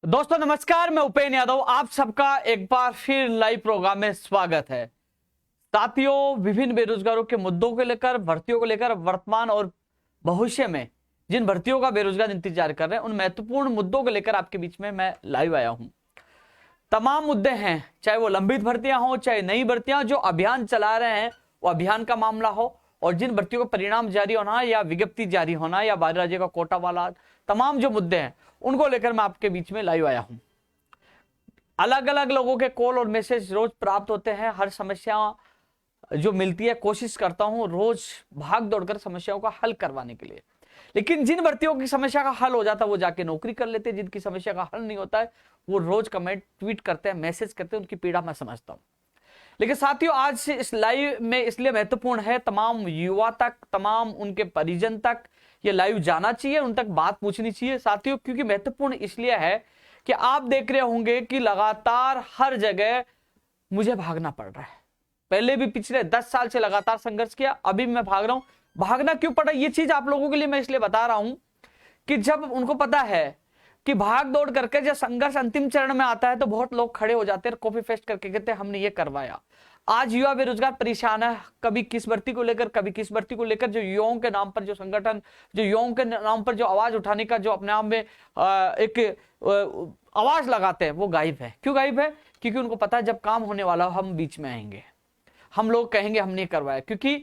दोस्तों नमस्कार, मैं उपेन्द्र यादव आप सबका एक बार फिर लाइव प्रोग्राम में स्वागत है। साथियों, विभिन्न बेरोजगारों के मुद्दों को लेकर, भर्तियों को लेकर, वर्तमान और भविष्य में जिन भर्तियों का बेरोजगार इंतजार कर रहे हैं, उन महत्वपूर्ण मुद्दों को लेकर आपके बीच में मैं लाइव आया हूं। तमाम मुद्दे हैं, चाहे वो लंबित भर्तियां हो, चाहे नई भर्तियां, जो अभियान चला रहे हैं वो अभियान का मामला हो, और जिन भर्तियों का परिणाम जारी होना या विज्ञप्ति जारी होना या बाहरी राज्य का कोटा वाला, तमाम जो मुद्दे हैं उनको लेकर मैं आपके बीच में लाइव आया हूं। अलग अलग लोगों के कॉल और मैसेज रोज प्राप्त होते हैं। हर समस्या जो मिलती है कोशिश करता हूं रोज भाग दौड़कर समस्याओं का हल करवाने के लिए। लेकिन जिन भर्तियों की समस्या का हल हो जाता है वो जाके नौकरी कर लेते हैं, जिनकी समस्या का हल नहीं होता है वो रोज कमेंट ट्वीट करते हैं, मैसेज करते हैं। उनकी पीड़ा मैं समझता हूं। लेकिन साथियों, आज से इस लाइव में इसलिए महत्वपूर्ण है, तमाम युवा तक, तमाम उनके परिजन तक ये लाइव जाना चाहिए, उन तक बात पूछनी चाहिए साथियों। क्योंकि महत्वपूर्ण इसलिए है कि आप देख रहे होंगे कि लगातार हर जगह मुझे भागना पड़ रहा है। पहले भी पिछले 10 साल से लगातार संघर्ष किया, अभी मैं भाग रहा हूं। भागना क्यों पड़ा ये चीज आप लोगों के लिए मैं इसलिए बता रहा हूं कि जब उनको पता है कि भाग दौड़ करके जब संघर्ष अंतिम चरण में आता है तो बहुत लोग खड़े हो जाते हैं, कॉपी पेस्ट करके कहते हैं हमने ये करवाया। आज युवा बेरोजगार परेशान है, कभी किस भर्ती को लेकर, कभी किस भर्ती को लेकर। जो युवाओं के नाम पर जो संगठन, जो युवाओं के नाम पर जो आवाज उठाने का जो अपने आप में एक आवाज लगाते हैं वो गायब है। क्यों गायब है? क्योंकि उनको पता है जब काम होने वाला हो हम बीच में आएंगे, हम लोग कहेंगे हमने करवाया, क्योंकि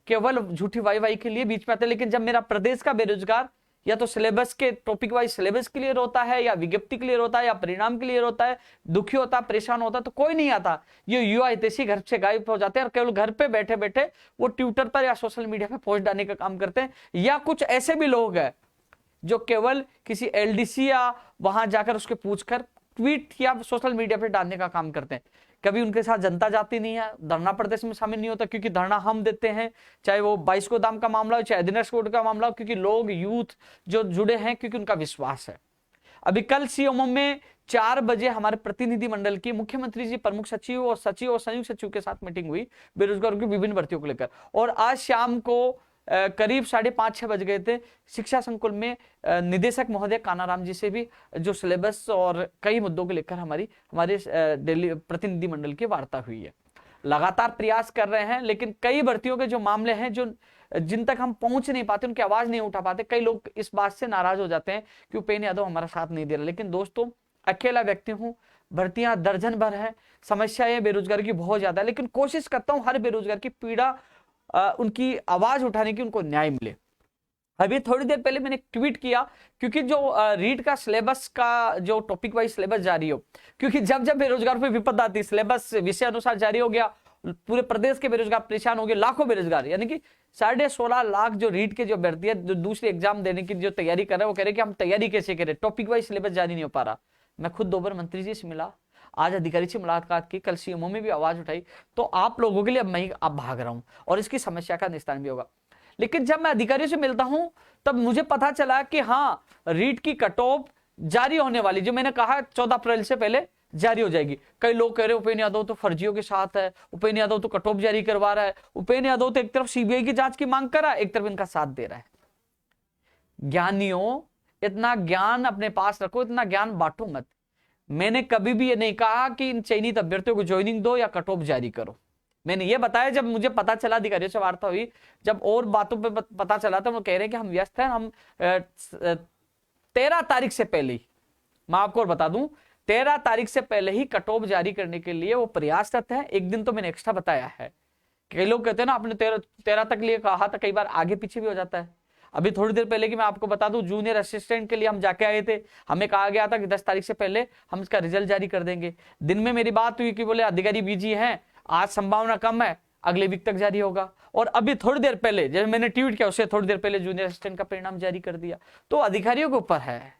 केवल झूठी वाई के लिए बीच में आते हैं। लेकिन जब मेरा प्रदेश का बेरोजगार या तो सिलेबस के टॉपिक वाइज सिलेबस क्लियर होता है, या विज्ञप्ति क्लियर होता है, या परिणाम क्लियर होता है, दुखी होता है, परेशान होता है, तो कोई नहीं आता। ये युवा हितैषी घर से गायब हो जाते हैं और केवल घर पे बैठे बैठे वो ट्विटर पर या सोशल मीडिया पे पोस्ट डालने का काम करते हैं। या कुछ ऐसे भी लोग हैं जो केवल किसी एलडीसी या वहां जाकर उसके पूछकर ट्वीट या सोशल मीडिया पे डालने का काम करते हैं। कभी उनके साथ जनता जाती नहीं है, धरना प्रदर्शन में शामिल नहीं होता, क्योंकि धरना हम देते हैं, चाहे वो 22 को दाम का मामला हो, चाहे अधीनस्थ कोड का मामला हो, क्योंकि लोग यूथ जो जुड़े हैं, क्योंकि उनका विश्वास है। अभी कल सीएमओ में 4 बजे हमारे प्रतिनिधि मंडल की मुख्यमंत्री जी, प्रमुख सचिव और संयुक्त सचिव के साथ मीटिंग हुई बेरोजगारों की विभिन्न भर्तियों को लेकर। और आज शाम को करीब 5:30-6 बज गए थे। शिक्षा संकुल में निदेशक महोदय कानाराम जी से भी जो सिलेबस और कई मुद्दों को लेकर हमारे दिल्ली प्रतिनिधि मंडल की वार्ता हुई है। लगातार प्रयास कर रहे हैं, लेकिन कई भर्तियों के जो मामले हैं जो जिन तक हम पहुंच नहीं पाते, उनकी आवाज नहीं उठा पाते। कई लोग इस बात से नाराज हो जाते हैं कि उपेन्द्र यादव हमारा साथ नहीं दे रहा। लेकिन दोस्तों, अकेला व्यक्ति हूं, भर्तियां दर्जन भर है, समस्याएं बेरोजगारी की बहुत ज्यादा है, लेकिन कोशिश करता हूं हर बेरोजगार की पीड़ा, उनकी आवाज उठाने की, उनको न्याय मिले। अभी थोड़ी देर पहले मैंने ट्वीट किया, क्योंकि जो रीट का सिलेबस का जो टॉपिक वाइज सिलेबस जारी हो, क्योंकि जब जब बेरोजगार पे विपद आती है, सिलेबस विषय अनुसार जारी हो गया, पूरे प्रदेश के बेरोजगार परेशान हो गए, लाखों बेरोजगार, यानी कि 16.5 लाख जो रीट के जो अभ्यर्थी है, जो दूसरी एग्जाम देने की जो तैयारी कर रहे हैं, वो कह रहे हैं कि हम तैयारी कैसे करें, टॉपिक वाइज सिलेबस जारी नहीं हो पा रहा। मैं खुद 2 बार मंत्री जी से मिला, आज अधिकारी से मुलाकात की, कल सीएमओ में भी आवाज उठाई। तो आप लोगों के लिए अब भाग रहा हूं और इसकी समस्या का निस्तारण भी होगा। लेकिन जब मैं अधिकारियों से मिलता हूं तब मुझे पता चला कि हाँ, रीट की कट ऑफ जारी होने वाली, जो मैंने कहा 14 अप्रैल से पहले जारी हो जाएगी। कई लोग कह रहे उपेन्द्र यादव तो फर्जियों के साथ है, उपेन्द्र यादव तो कट ऑफ जारी करवा रहा है, उपेन्द्र यादव तो एक तरफ सीबीआई की जांच की मांग कर रहा है, एक तरफ इनका साथ दे रहा है। ज्ञानियों, इतना ज्ञान अपने पास रखो, इतना ज्ञान बांटो मत। मैंने कभी भी ये नहीं कहा कि इन चयनित अभ्यर्थियों को ज्वाइनिंग दो या कट ऑफ जारी करो। मैंने ये बताया जब मुझे पता चला, अधिकारियों से वार्ता हुई, जब और बातों पे पता चला था, वो कह रहे हैं कि हम व्यस्त हैं, हम 13 तारीख से पहले ही, मैं आपको और बता दूं, 13 तारीख से पहले ही कट ऑफ जारी करने के लिए वो प्रयासरत है। एक दिन तो मैंने एक्स्ट्रा बताया है। कई लोग कहते हैं ना, आपने 13 तक लिए कहा था, कई बार आगे पीछे भी हो जाता है। अभी थोड़ी देर पहले की मैं आपको बता दूं, जूनियर असिस्टेंट के लिए हम जाके आए थे, हमें कहा गया था कि 10 तारीख से पहले हम इसका रिजल्ट जारी कर देंगे। दिन में मेरी बात हुई कि बोले अधिकारी बिजी हैं, आज संभावना कम है, अगले वीक तक जारी होगा। और अभी थोड़ी देर पहले जब मैंने ट्वीट किया, उससे थोड़ी देर पहले जूनियर असिस्टेंट का परिणाम जारी कर दिया। तो अधिकारियों के ऊपर है,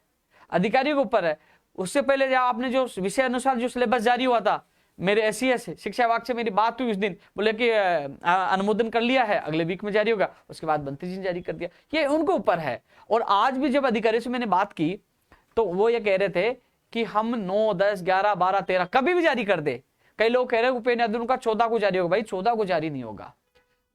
अधिकारियों के ऊपर है। उससे पहले जब आपने जो विषय अनुसार जो सिलेबस जारी हुआ था, मेरे एसईएस शिक्षा विभाग से मेरी बात हुई उस दिन, बोले कि अनुमोदन कर लिया है, अगले वीक में जारी होगा। उसके बाद मंत्री जी ने जारी कर दिया, ये उनके ऊपर है। और आज भी जब अधिकारियों से मैंने बात की तो वो ये कह रहे थे कि हम 9, 10, 11, 12, 13 कभी भी जारी कर दे। कई लोग कह रहे हैं उपेन्द्र यादव का 14 को जारी होगा। भाई 14 को जारी नहीं होगा,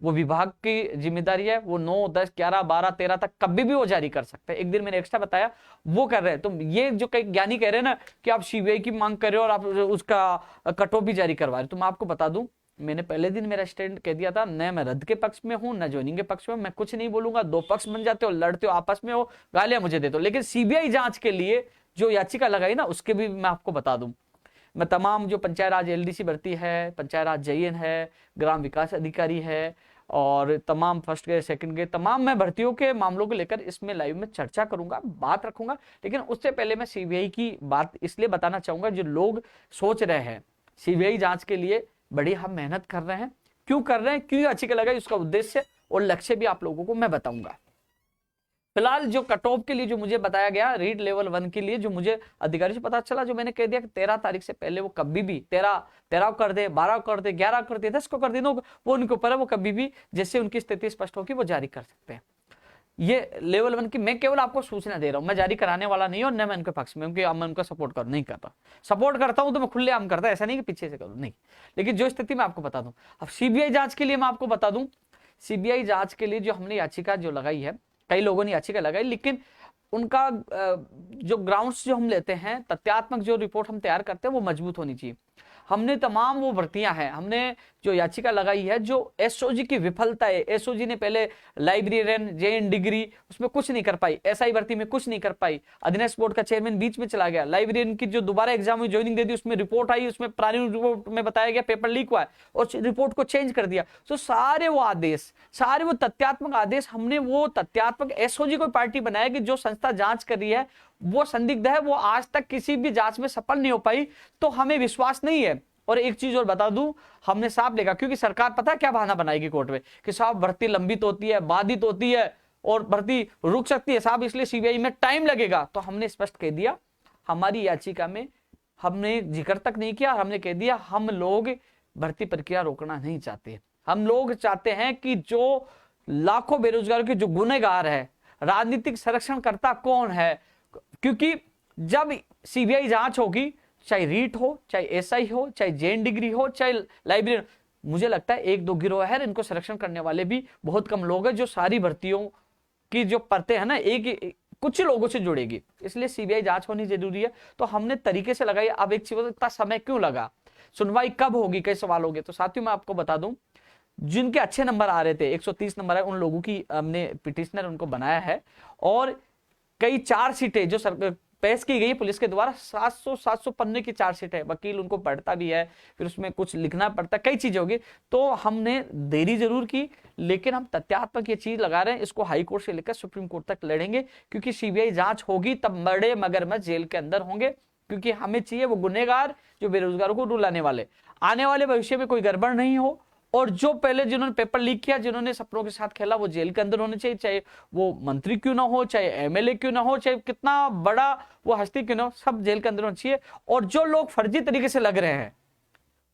वो विभाग की जिम्मेदारी है, वो 9, 10, 11, 12, 13 तक कभी भी वो जारी कर सकते हैं। एक दिन मैंने एक्स्ट्रा बताया वो कर रहे हैं। तो ये जो कई ज्ञानी कह रहे हैं ना कि आप सीबीआई की मांग कर रहे हो और आप उसका कट ऑफ भी जारी करवा रहे हो, तो मैं आपको बता दूं, मैंने पहले दिन मेरा स्टैंड कह दिया था, न मैं रद्द के पक्ष में हूं न ज्वाइनिंग के पक्ष में, मैं कुछ नहीं बोलूंगा। दो पक्ष बन जाते हो, लड़ते हो, आपस में हो, गालियां मुझे देते हो, लेकिन सीबीआई जांच के लिए जो याचिका लगाई ना उसके भी मैं आपको बता दूं, मैं तमाम जो पंचायत राज एलडीसी भर्ती है, पंचायत राज जेईएन है, ग्राम विकास अधिकारी है और तमाम फर्स्ट ग्रेड सेकंड ग्रेड तमाम मैं भर्तियों के मामलों को लेकर इसमें लाइव में चर्चा करूंगा, बात रखूंगा। लेकिन उससे पहले मैं सीबीआई की बात इसलिए बताना चाहूंगा, जो लोग सोच रहे हैं सीबीआई जांच के लिए बड़ी हम मेहनत कर रहे हैं, क्यों कर रहे हैं, क्यों याचिका लगाई, उसका उद्देश्य और लक्ष्य भी आप लोगों को मैं बताऊंगा। फिलहाल जो कट ऑफ के लिए जो मुझे बताया गया रीड लेवल 1 के लिए, जो मुझे अधिकारी से पता चला, जो मैंने कह दिया कि 13 तारीख से पहले वो कभी भी 13 कर दे, 12 कर दे, 11 कर दे, 10 को कर दे, वो उनके ऊपर है, वो कभी भी जैसे उनकी स्थिति स्पष्ट होगी वो जारी कर सकते हैं। ये लेवल 1 की मैं केवल आपको सूचना दे रहा हूं, मैं जारी कराने वाला नहीं हूं, न मैं उनके पक्ष में हूं कि मैं उनका सपोर्ट कर नहीं करता। सपोर्ट करता हूं तो मैं खुलेआम करता, ऐसा नहीं कि पीछे से करूं, नहीं। लेकिन जो स्थिति मैं आपको बता दूं, अब सीबीआई जांच के लिए मैं आपको बता दूं, सीबीआई जांच के लिए जो हमने याचिका जो लगाई है, कई लोगों ने याचिका लगाई, लेकिन उनका जो ग्राउंड्स जो हम लेते हैं, तथ्यात्मक जो रिपोर्ट हम तैयार करते हैं वो मजबूत होनी चाहिए। हमने तमाम वो भर्तियां हैं, हमने जो याचिका लगाई है, जो एसओजी की विफलता है, एसओजी ने पहले लाइब्रेरियन, जेएन डिग्री उसमें कुछ नहीं कर पाई, एसआई भर्ती में कुछ नहीं कर पाई, अधीनस्थ बोर्ड का चेयरमैन बीच में चला गया, लाइब्रेरियन की जो दोबारा एग्जाम में ज्वाइनिंग दे दी उसमें रिपोर्ट आई, उसमें पुरानी रिपोर्ट में बताया गया पेपर लीक हुआ है और रिपोर्ट को चेंज कर दिया। तो सारे वो आदेश, सारे वो तथ्यात्मक आदेश, हमने वो तथ्यात्मक एसओजी को पार्टी बनाया कि जो संस्था जांच कर रही है वो संदिग्ध है, वो आज तक किसी भी जांच में सफल नहीं हो पाई, तो हमें विश्वास नहीं है। और एक चीज और बता दूं, हमने साफ लिखा, क्योंकि सरकार पता है क्या बहाना बनाएगी कोर्ट में कि साहब भर्ती लंबित होती है, बाधित होती है और भर्ती रुक सकती है साहब, इसलिए सीबीआई में टाइम लगेगा। तो हमने स्पष्ट कह दिया, हमारी याचिका में हमने जिक्र तक नहीं किया, हमने कह दिया हम लोग भर्ती प्रक्रिया रोकना नहीं चाहते, हम लोग चाहते हैं कि जो लाखों बेरोजगारों के जो गुनहगार है, राजनीतिक संरक्षणकर्ता कौन है, क्योंकि जब सीबीआई जांच होगी, चाहे रीट हो, चाहे एसआई हो, चाहे जेएन डिग्री हो, चाहे लाइब्रेरी, मुझे लगता है 1-2 गिरोह है, इनको संरक्षण करने वाले भी बहुत कम लोग हैं, जो सारी भर्तियों की जो परतें हैं ना कुछ लोगों से जुड़ेगी, इसलिए सीबीआई जांच होनी जरूरी है। तो हमने तरीके से लगाई। अब एक चीज, इतना समय क्यों लगा, सुनवाई कब होगी, कई सवाल होंगे। तो साथियों मैं आपको बता दूं, जिनके अच्छे नंबर आ रहे थे, 130 नंबर है, उन लोगों की हमने पिटिशनर उनको बनाया है और कई 4 सीटें जो पेश की गई पुलिस के द्वारा, 700 पन्ने की 4 सीटें, वकील उनको पढ़ता भी है, फिर उसमें कुछ लिखना पड़ता है, कई चीजें होगी। तो हमने देरी जरूर की, लेकिन हम तथ्यात्मक ये चीज लगा रहे हैं, इसको हाई कोर्ट से लेकर सुप्रीम कोर्ट तक लड़ेंगे, क्योंकि सीबीआई जांच होगी तब बड़े मगरमच्छ जेल के अंदर होंगे, क्योंकि हमें चाहिए वो गुनहगार जो बेरोजगारों को रुलाने वाले, आने वाले भविष्य में कोई गड़बड़ नहीं हो, और जो पहले जिन्होंने पेपर लीक किया, जिन्होंने सपनों के साथ खेला, वो जेल के अंदर होने चाहिए, चाहे वो मंत्री क्यों ना हो, चाहे एमएलए क्यों ना हो, चाहे कितना बड़ा वो हस्ती क्यों ना हो, सब जेल के अंदर होना चाहिए। और जो लोग फर्जी तरीके से लग रहे हैं,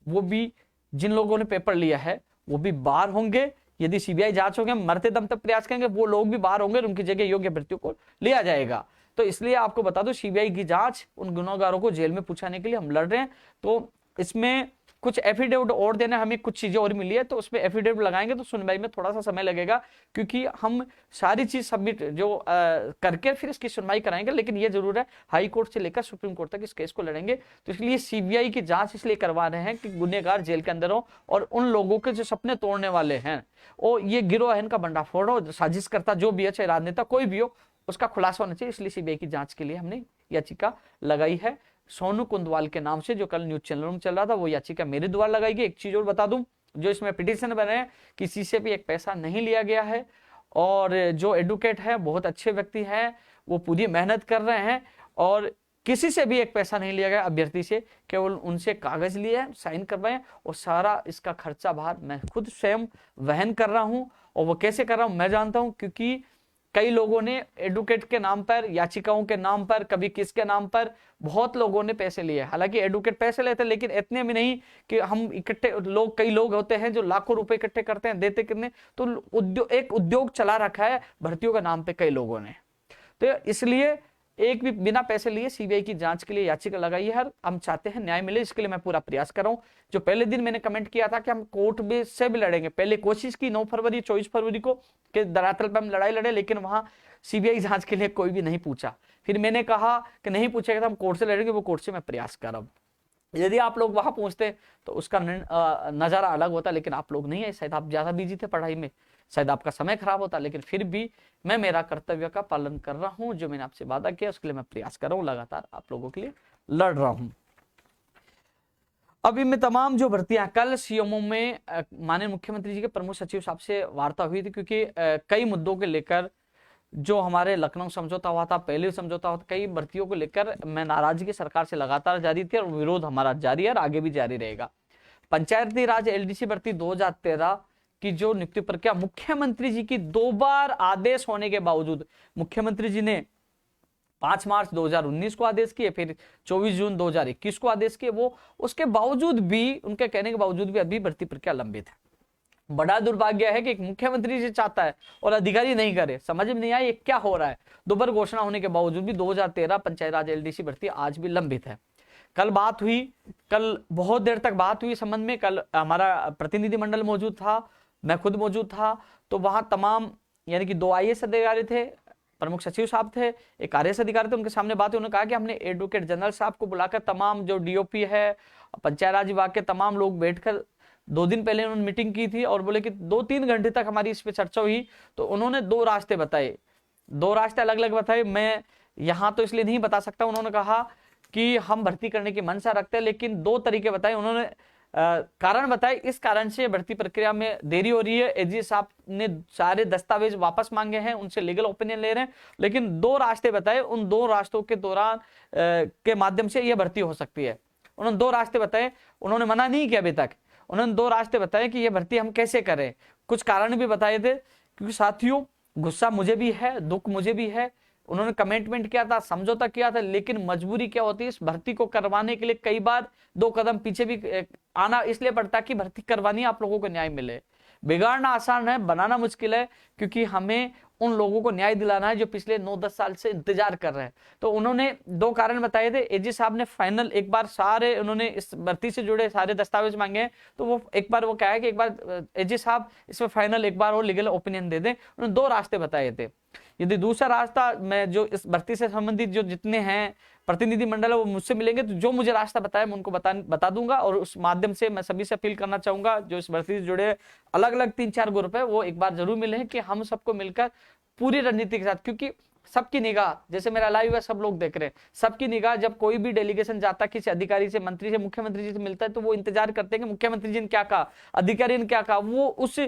वो भी, जिन लोगों ने पेपर लिया है वो भी बाहर होंगे। यदि सीबीआई जांच होगी, मरते दम तक प्रयास करेंगे, वो लोग भी बाहर होंगे, उनकी जगह योग्य अभ्यर्थियों को लिया जाएगा। तो इसलिए आपको बता दो, सीबीआई की जांच, उन गुनहगारों को जेल में पहुंचाने के लिए हम लड़ रहे हैं। तो इसमें कुछ एफिडेविट और देना, हमें कुछ चीजें और मिली है, तो उसमें एफिडेविट लगाएंगे तो सुनवाई में थोड़ा सा समय लगेगा, क्योंकि हम सारी चीज सबमिट जो करके फिर इसकी सुनवाई कराएंगे। लेकिन ये जरूर है, हाई कोर्ट से लेकर सुप्रीम कोर्ट तक इस केस को लड़ेंगे। तो इसलिए सीबीआई की जांच इसलिए करवा रहे हैं कि गुनहगार जेल के अंदर हो, और उन लोगों के जो सपने तोड़ने वाले हैं, और ये गिरोह है, इनका भंडाफोड़ हो, साजिश करता जो भी है, चाहे राजनेता कोई भी हो, उसका खुलासा होना चाहिए। इसलिए सीबीआई की जांच के लिए हमने याचिका लगाई है। सोनू कुंदवाल के नाम से जो कल न्यूज चैनलों में चल रहा था, वो याचिका मेरे द्वारा लगाई गई। एक चीज और बता दूं, जो इसमें पिटीशन बने हैं, किसी से भी एक पैसा नहीं लिया गया है, और जो एडवोकेट है बहुत अच्छे व्यक्ति हैं, वो पूरी मेहनत कर रहे हैं, और किसी से भी एक पैसा नहीं लिया गया अभ्यर्थी से, केवल उनसे कागज लिए हैं, साइन करवाए, और सारा इसका खर्चा भार मैं खुद स्वयं वहन कर रहा हूं। और वो कैसे कर रहा हूं मैं जानता हूं, क्योंकि कई लोगों ने एडवोकेट के नाम पर, याचिकाओं के नाम पर, कभी किसके नाम पर, बहुत लोगों ने पैसे लिए। हालांकि एडवोकेट पैसे लेते हैं, लेकिन इतने भी नहीं कि हम इकट्ठे लोग, कई लोग होते हैं जो लाखों रुपए इकट्ठे करते हैं, देते कितने। तो एक उद्योग चला रखा है भर्तियों के नाम पे कई लोगों ने। तो इसलिए एक भी बिना पैसे लिए सीबीआई की जांच के लिए याचिका लगाई है। हम चाहते हैं न्याय मिले, इसके लिए मैं पूरा प्रयास कर रहा हूं। जो पहले दिन मैंने कमेंट किया था कि हम कोर्ट में से भी लड़ेंगे, पहले कोशिश की 9 फरवरी 24 फरवरी को कि धरातल पर हम लड़ाई लड़े, लेकिन वहां सीबीआई जांच के लिए कोई भी नहीं पूछा। फिर मैंने कहा कि नहीं पूछेगा तो हम कोर्ट से लड़ेंगे, वो कोर्ट से मैं प्रयास कर रहा हूं। यदि आप लोग वहां पहुंचते तो उसका नजारा अलग होता, लेकिन आप लोग नहीं है, शायद आप ज्यादा बिजी थे पढ़ाई में, शायद आपका समय खराब होता, लेकिन फिर भी मैं मेरा कर्तव्य का पालन कर रहा हूं। जो मैंने आपसे वादा किया उसके लिए मैं प्रयास कर रहा हूं, लगातार आप लोगों के लिए लड़ रहा हूं। अभी में तमाम जो भर्तियां, कल सीएमओ में माननीय मुख्यमंत्री जी के प्रमुख सचिव साहब से वार्ता हुई थी, क्योंकि कई मुद्दों के लेकर जो हमारे लखनऊ समझौता हुआ था, पहले समझौता हुआ था, कई भर्तियों को लेकर मैं नाराजगी सरकार से लगातार जारी थी और विरोध हमारा जारी है और आगे भी जारी रहेगा। पंचायती राज एलडीसी भर्ती 2013 की जो नियुक्ति प्रक्रिया मुख्यमंत्री जी की 2 बार आदेश होने के बावजूद, मुख्यमंत्री जी ने 5 मार्च 2019 को आदेश किए, फिर 24 जून 2021 को आदेश किए, वो उसके बावजूद भी, उनके कहने के बावजूद भी अभी भर्ती प्रक्रिया लंबित है। बड़ा दुर्भाग्य है कि एक मुख्यमंत्री जी चाहता है और अधिकारी नहीं करे, समझ में नहीं आया ये क्या हो रहा है। 2 बार घोषणा होने के बावजूद भी 2013 पंचायत राज एलडीसी भर्ती आज भी लंबित है। कल बात हुई, कल बहुत देर तक बात हुई संबंध में। कल हमारा प्रतिनिधिमंडल मौजूद था, मैं खुद मौजूद था, तो वहां तमाम यानी कि 2 आईएएस अधिकारी थे, प्रमुख सचिव साहब थे, एक आरएएस अधिकारी थे, उनके सामने बात हुई। उन्होंने कहा कि हमने एडवोकेट जनरल साहब को बुलाकर तमाम जो डीओपी है, पंचायत राज विभाग के तमाम लोग बैठकर 2 दिन पहले उन्होंने मीटिंग की थी और बोले कि 2-3 घंटे तक हमारी इस पे चर्चा हुई। तो उन्होंने 2 रास्ते बताए, 2 रास्ते अलग अलग बताए, मैं यहां तो इसलिए नहीं बता सकता। उन्होंने कहा कि हम भर्ती करने की मंशा रखते हैं, लेकिन 2 तरीके बताए उन्होंने, कारण बताए, इस कारण से भर्ती प्रक्रिया में देरी हो रही है। एजी साहब ने सारे दस्तावेज वापस मांगे हैं, उनसे लीगल ओपिनियन ले रहे हैं, लेकिन 2 रास्ते बताए, उन 2 रास्तों के दौरान के माध्यम से यह भर्ती हो सकती है। उन्होंने 2 रास्ते बताए, उन्होंने मना नहीं किया अभी तक। उन्होंने 2 रास्ते बताए कि यह भर्ती हम कैसे करें, कुछ कारण भी बताए थे, क्योंकि साथियों गुस्सा मुझे भी है, दुख मुझे भी है। उन्होंने कमिटमेंट किया था, समझौता किया था, लेकिन मजबूरी क्या होती है, इस भर्ती को करवाने के लिए कई बार 2 कदम पीछे भी आना इसलिए पड़ता है कि भर्ती करवानी, आप लोगों को न्याय मिले। बिगाड़ना आसान है, बनाना मुश्किल है, क्योंकि हमें उन लोगों को न्याय दिलाना है जो पिछले 9-10 साल से इंतजार कर रहे हैं। तो उन्होंने 2 कारण बताए थे। एजी साहब ने फाइनल एक बार सारे, उन्होंने इस भर्ती से जुड़े सारे दस्तावेज मांगे हैं, तो वो एक बार वो क्या है कि एक बार एजी साहब इसमें फाइनल एक बार और लीगल ओपिनियन दे दें। उन्होंने 2 रास्ते बताए थे। यदि दूसरा रास्ता, मैं जो इस भर्ती से संबंधित जो जितने हैं प्रतिनिधिमंडल है वो मुझसे मिलेंगे, तो जो मुझे रास्ता बताया मैं उनको बता दूंगा, और उस माध्यम से मैं सभी से अपील करना चाहूंगा जो इस भर्ती से जुड़े अलग अलग 3-4 ग्रुप है, वो एक बार जरूर मिले कि हम सबको मिलकर पूरी रणनीति के साथ, क्योंकि सबकी निगाह, जैसे मेरा लाइव है सब लोग देख रहे हैं, सबकी निगाह, जब कोई भी डेलीगेशन जाता है किसी अधिकारी से, मंत्री से, मुख्यमंत्री जी से मिलता है, तो वो इंतजार करते हैं कि मुख्यमंत्री जी ने क्या कहा, अधिकारी ने क्या कहा। वो उस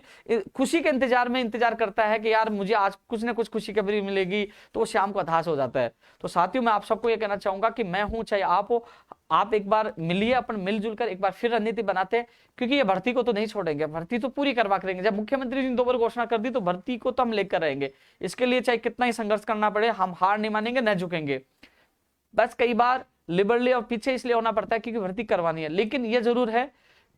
खुशी के इंतजार में इंतजार करता है कि यार मुझे आज कुछ ना कुछ खुशी खबरी मिलेगी, तो वो शाम को हताश हो जाता है। तो साथियों मैं आप सबको ये कहना चाहूंगा कि मैं हूं चाहे आप हो, आप एक बार मिलिए, अपन मिलजुल कर एक बार फिर रणनीति बनाते हैं, क्योंकि ये भर्ती को तो नहीं छोड़ेंगे, भर्ती तो पूरी करवा करेंगे। जब मुख्यमंत्री जी ने 2 बार घोषणा कर दी तो भर्ती को तो हम लेकर रहेंगे, इसके लिए चाहे कितना ही संघर्ष करना पड़े, हम हार नहीं मानेंगे, न झुकेंगे। बस कई बार लिबरली और पीछे इसलिए होना पड़ता है क्योंकि भर्ती करवानी है, लेकिन यह जरूर है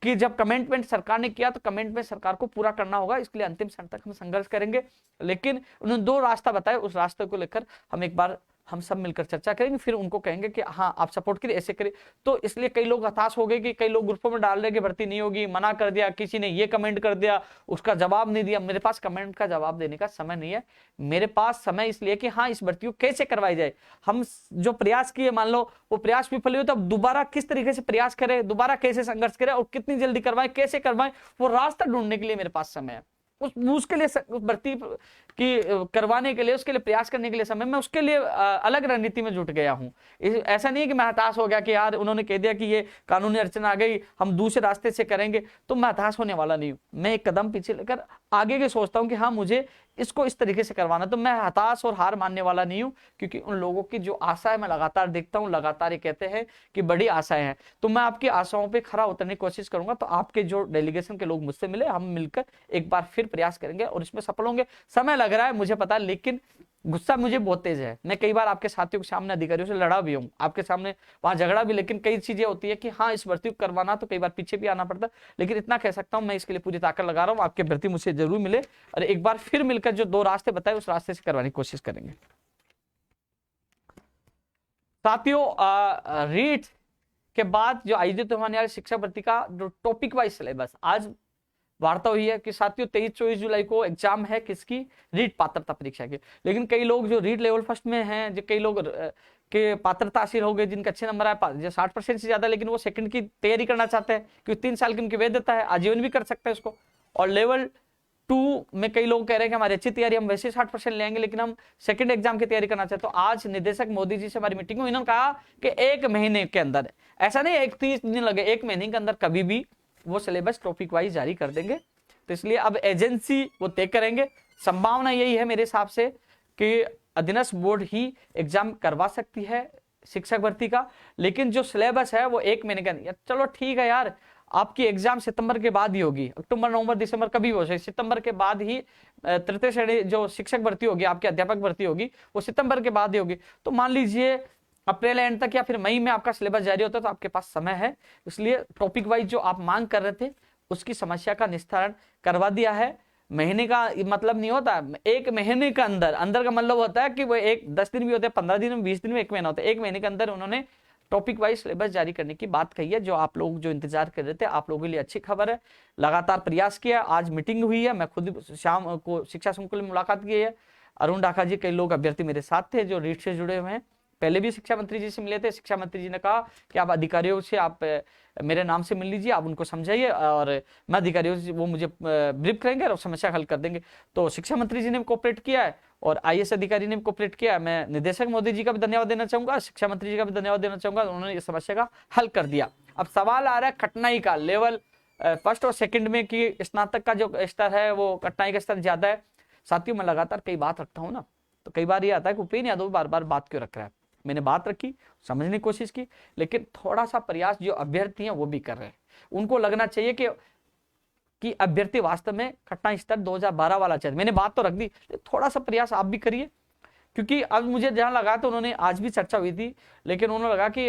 कि जब कमिटमेंट सरकार ने किया तो कमिटमेंट सरकार को पूरा करना होगा, इसके लिए अंतिम क्षण तक हम संघर्ष करेंगे। लेकिन उन्होंने 2 रास्ता बताए, उस रास्ते को लेकर हम एक बार हम सब मिलकर चर्चा करेंगे, फिर उनको कहेंगे कि हाँ आप सपोर्ट करिए, ऐसे करिए। तो इसलिए कई लोग हताश हो गए कि कई लोग ग्रुपों में डाल रहे कि भर्ती नहीं होगी, मना कर दिया, किसी ने ये कमेंट कर दिया, उसका जवाब नहीं दिया। मेरे पास कमेंट का जवाब देने का समय नहीं है, मेरे पास समय इसलिए कि हाँ इस भर्ती को कैसे करवाई जाए। हम जो प्रयास किए, मान लो वो प्रयास विफल हुए, तो अब दोबारा किस तरीके से प्रयास करें, दोबारा कैसे संघर्ष करें और कितनी जल्दी करवाएं, कैसे करवाएं, वो रास्ता ढूंढने के लिए मेरे पास समय है। उसके लिए भर्ती की करवाने के लिए, उसके लिए प्रयास करने के लिए समय, मैं उसके लिए अलग रणनीति में जुट गया हूं। ऐसा नहीं है कि मैं हताश हो गया कि यार उन्होंने कह दिया कि ये कानूनी अड़चन आ गई, हम दूसरे रास्ते से करेंगे, तो मैं हताश होने वाला नहीं हूं। मैं एक कदम पीछे लेकर आगे के सोचता हूं कि हाँ मुझे इसको इस तरीके से करवाना, तो मैं हताश और हार मानने वाला नहीं हूं, क्योंकि उन लोगों की जो आशा है मैं लगातार देखता हूं, लगातार ये कहते हैं कि बड़ी आशाएं हैं, तो मैं आपकी आशाओं पे खरा उतरने की कोशिश करूंगा। तो आपके जो डेलीगेशन के लोग मुझसे मिले, हम मिलकर एक बार फिर प्रयास करेंगे और इसमें सफल होंगे। समय लग रहा है मुझे पता है, लेकिन गुस्सा मुझे बहुत तेज है। मैं कई बार आपके साथियों के सामने, अधिकारियों से लड़ा भी हूं, आपके सामने वहां झगड़ा भी, लेकिन कई चीजें होती है कि हाँ इस भर्ती को करवाना, तो कई बार पीछे भी आना पड़ता। लेकिन इतना कह सकता हूं मैं इसके लिए पूरी ताकत लगा रहा हूं, आपकी भर्ती मुझसे जरूर मिले और एक बार फिर मिलकर जो 2 रास्ते बताए उस रास्ते से करवाने की कोशिश करेंगे। साथियों रीट के बाद जो आयोजित होने वाले शिक्षक भर्ती का जो टॉपिक वाइज सिलेबस आज वार्ता हुई है कि साथियों 23-24 जुलाई को एग्जाम है किसकी, रीट पात्रता परीक्षा की। लेकिन कई लोग जो रीट लेवल फर्स्ट में हैं, जो कई लोग के पात्रता हासिल हो गए, जिनके अच्छे नंबर आए 60% से ज्यादा, लेकिन वो सेकंड की तैयारी करना चाहते हैं क्योंकि 3 साल की उनकी वैधता है, आजीवन भी कर सकते हैं उसको। और लेवल 2 में कई लोग कह रहे हैं कि हमारी अच्छी तैयारी, हम वैसे 60% लेंगे लेकिन हम सेकंड एग्जाम की तैयारी करना चाहते हैं। तो आज निदेशक मोदी जी से हमारी मीटिंग हुई, इन्होंने कहा कि 1 महीने के अंदर, ऐसा नहीं 31 दिन लगे, 1 महीने के अंदर कभी भी वो सिलेबस टॉपिक वाइज जारी कर देंगे। तो इसलिए अब एजेंसी वो तय करेंगे। संभावना यही है मेरे हिसाब से कि अधीनस्थ बोर्ड ही एग्जाम करवा सकती है शिक्षक भर्ती का, लेकिन जो सिलेबस है वो 1 महीने का। चलो ठीक है यार, आपकी एग्जाम सितंबर के बाद ही होगी, अक्टूबर नवंबर दिसंबर कभी हो सकती, सितंबर के बाद ही तृतीय श्रेणी जो शिक्षक भर्ती होगी, आपकी अध्यापक भर्ती होगी, वो सितंबर के बाद ही होगी। तो मान लीजिए अप्रैल एंड तक या फिर मई में आपका सिलेबस जारी होता है, तो आपके पास समय है। इसलिए टॉपिक वाइज जो आप मांग कर रहे थे उसकी समस्या का निस्तारण करवा दिया है। महीने का मतलब नहीं होता, 1 महीने का अंदर का मतलब होता है कि वो 10 दिन भी होते हैं, 15 दिन में, 20 दिन में, 1 महीना होता है। 1 महीने के अंदर उन्होंने टॉपिक वाइज सिलेबस जारी करने की बात कही है, जो आप लोग जो इंतजार कर रहे थे, आप लोगों के लिए अच्छी खबर है। लगातार प्रयास किया, आज मीटिंग हुई है, मैं खुद शाम को शिक्षा संकुल में मुलाकात की है। अरुण डाका जी, कई लोग अभ्यर्थी मेरे साथ थे जो रीट से जुड़े हुए हैं, पहले भी शिक्षा मंत्री जी से मिले थे। शिक्षा मंत्री जी ने कहा कि आप अधिकारियों से आप मेरे नाम से मिल लीजिए, आप उनको समझाइए और मैं अधिकारियों से, वो मुझे ब्रीफ करेंगे और समस्या हल कर देंगे। तो शिक्षा मंत्री जी ने कोऑपरेट किया है और आईएएस अधिकारी ने कोऑपरेट किया है। मैं निदेशक मोदी जी का भी धन्यवाद देना चाहूंगा, शिक्षा मंत्री जी का भी धन्यवाद देना चाहूंगा, उन्होंने इस समस्या का हल कर दिया। अब सवाल आ रहा है कठिनाई का, लेवल फर्स्ट और सेकंड में कि स्नातक का जो स्तर है वो कठिनाई का स्तर ज्यादा है। साथियों मैं लगातार कई बात रखता हूँ ना, तो कई बार ये आता है कि उपेन्द्र यादव बार बार बात क्यों रख रहा है। मैंने बात रखी, समझने की कोशिश की, लेकिन थोड़ा सा प्रयास जो अभ्यर्थी हैं वो भी कर रहे हैं। उनको लगना चाहिए कि अभ्यर्थी वास्तव में कठिनाई स्तर 2012 वाला चाहिए। मैंने बात तो रख दी, थोड़ा सा प्रयास आप भी करिए, क्योंकि अब मुझे जहां लगा तो उन्होंने आज भी चर्चा हुई थी, लेकिन उन्होंने लगा कि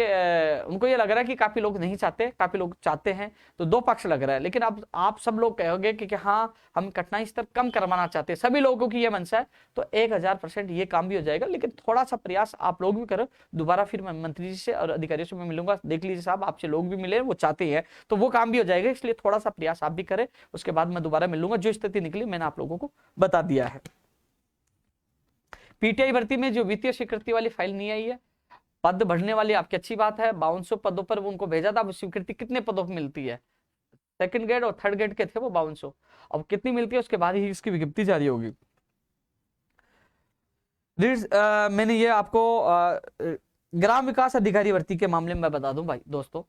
उनको ये लग रहा है कि काफी लोग नहीं चाहते, काफी लोग चाहते हैं, तो 2 पक्ष लग रहा है। लेकिन अब आप सब लोग कहोगे कि हाँ हम कठिनाई स्तर कम करवाना चाहते हैं, सभी लोगों की ये मंशा है, तो 1000% ये काम भी हो जाएगा। लेकिन थोड़ा सा प्रयास आप लोग भी करो। दोबारा फिर मैं मंत्री जी से और अधिकारियों से मैं मिलूंगा, देख लीजिए साहब आपसे लोग भी मिले, वो चाहते हैं, तो वो काम भी हो जाएगा। इसलिए थोड़ा सा प्रयास आप भी करें, उसके बाद मैं दोबारा मिलूंगा। जो स्थिति निकली मैंने आप लोगों को बता दिया है। पीटीआई भर्ती में जो वित्तीय स्वीकृति वाली फाइल नहीं आई है, पद बढ़ने वाली आपकी अच्छी बात है। 5200 पदों पर उनको भेजा था, अब स्वीकृति कितने पदों पर मिलती है, सेकंड ग्रेड और थर्ड ग्रेड के थे वो 5200, अब कितनी मिलती है उसके बाद ही इसकी विज्ञप्ति जारी होगी। मैंने ये आपको ग्राम विकास अधिकारी भर्ती के मामले में मैं बता दूं भाई दोस्तों,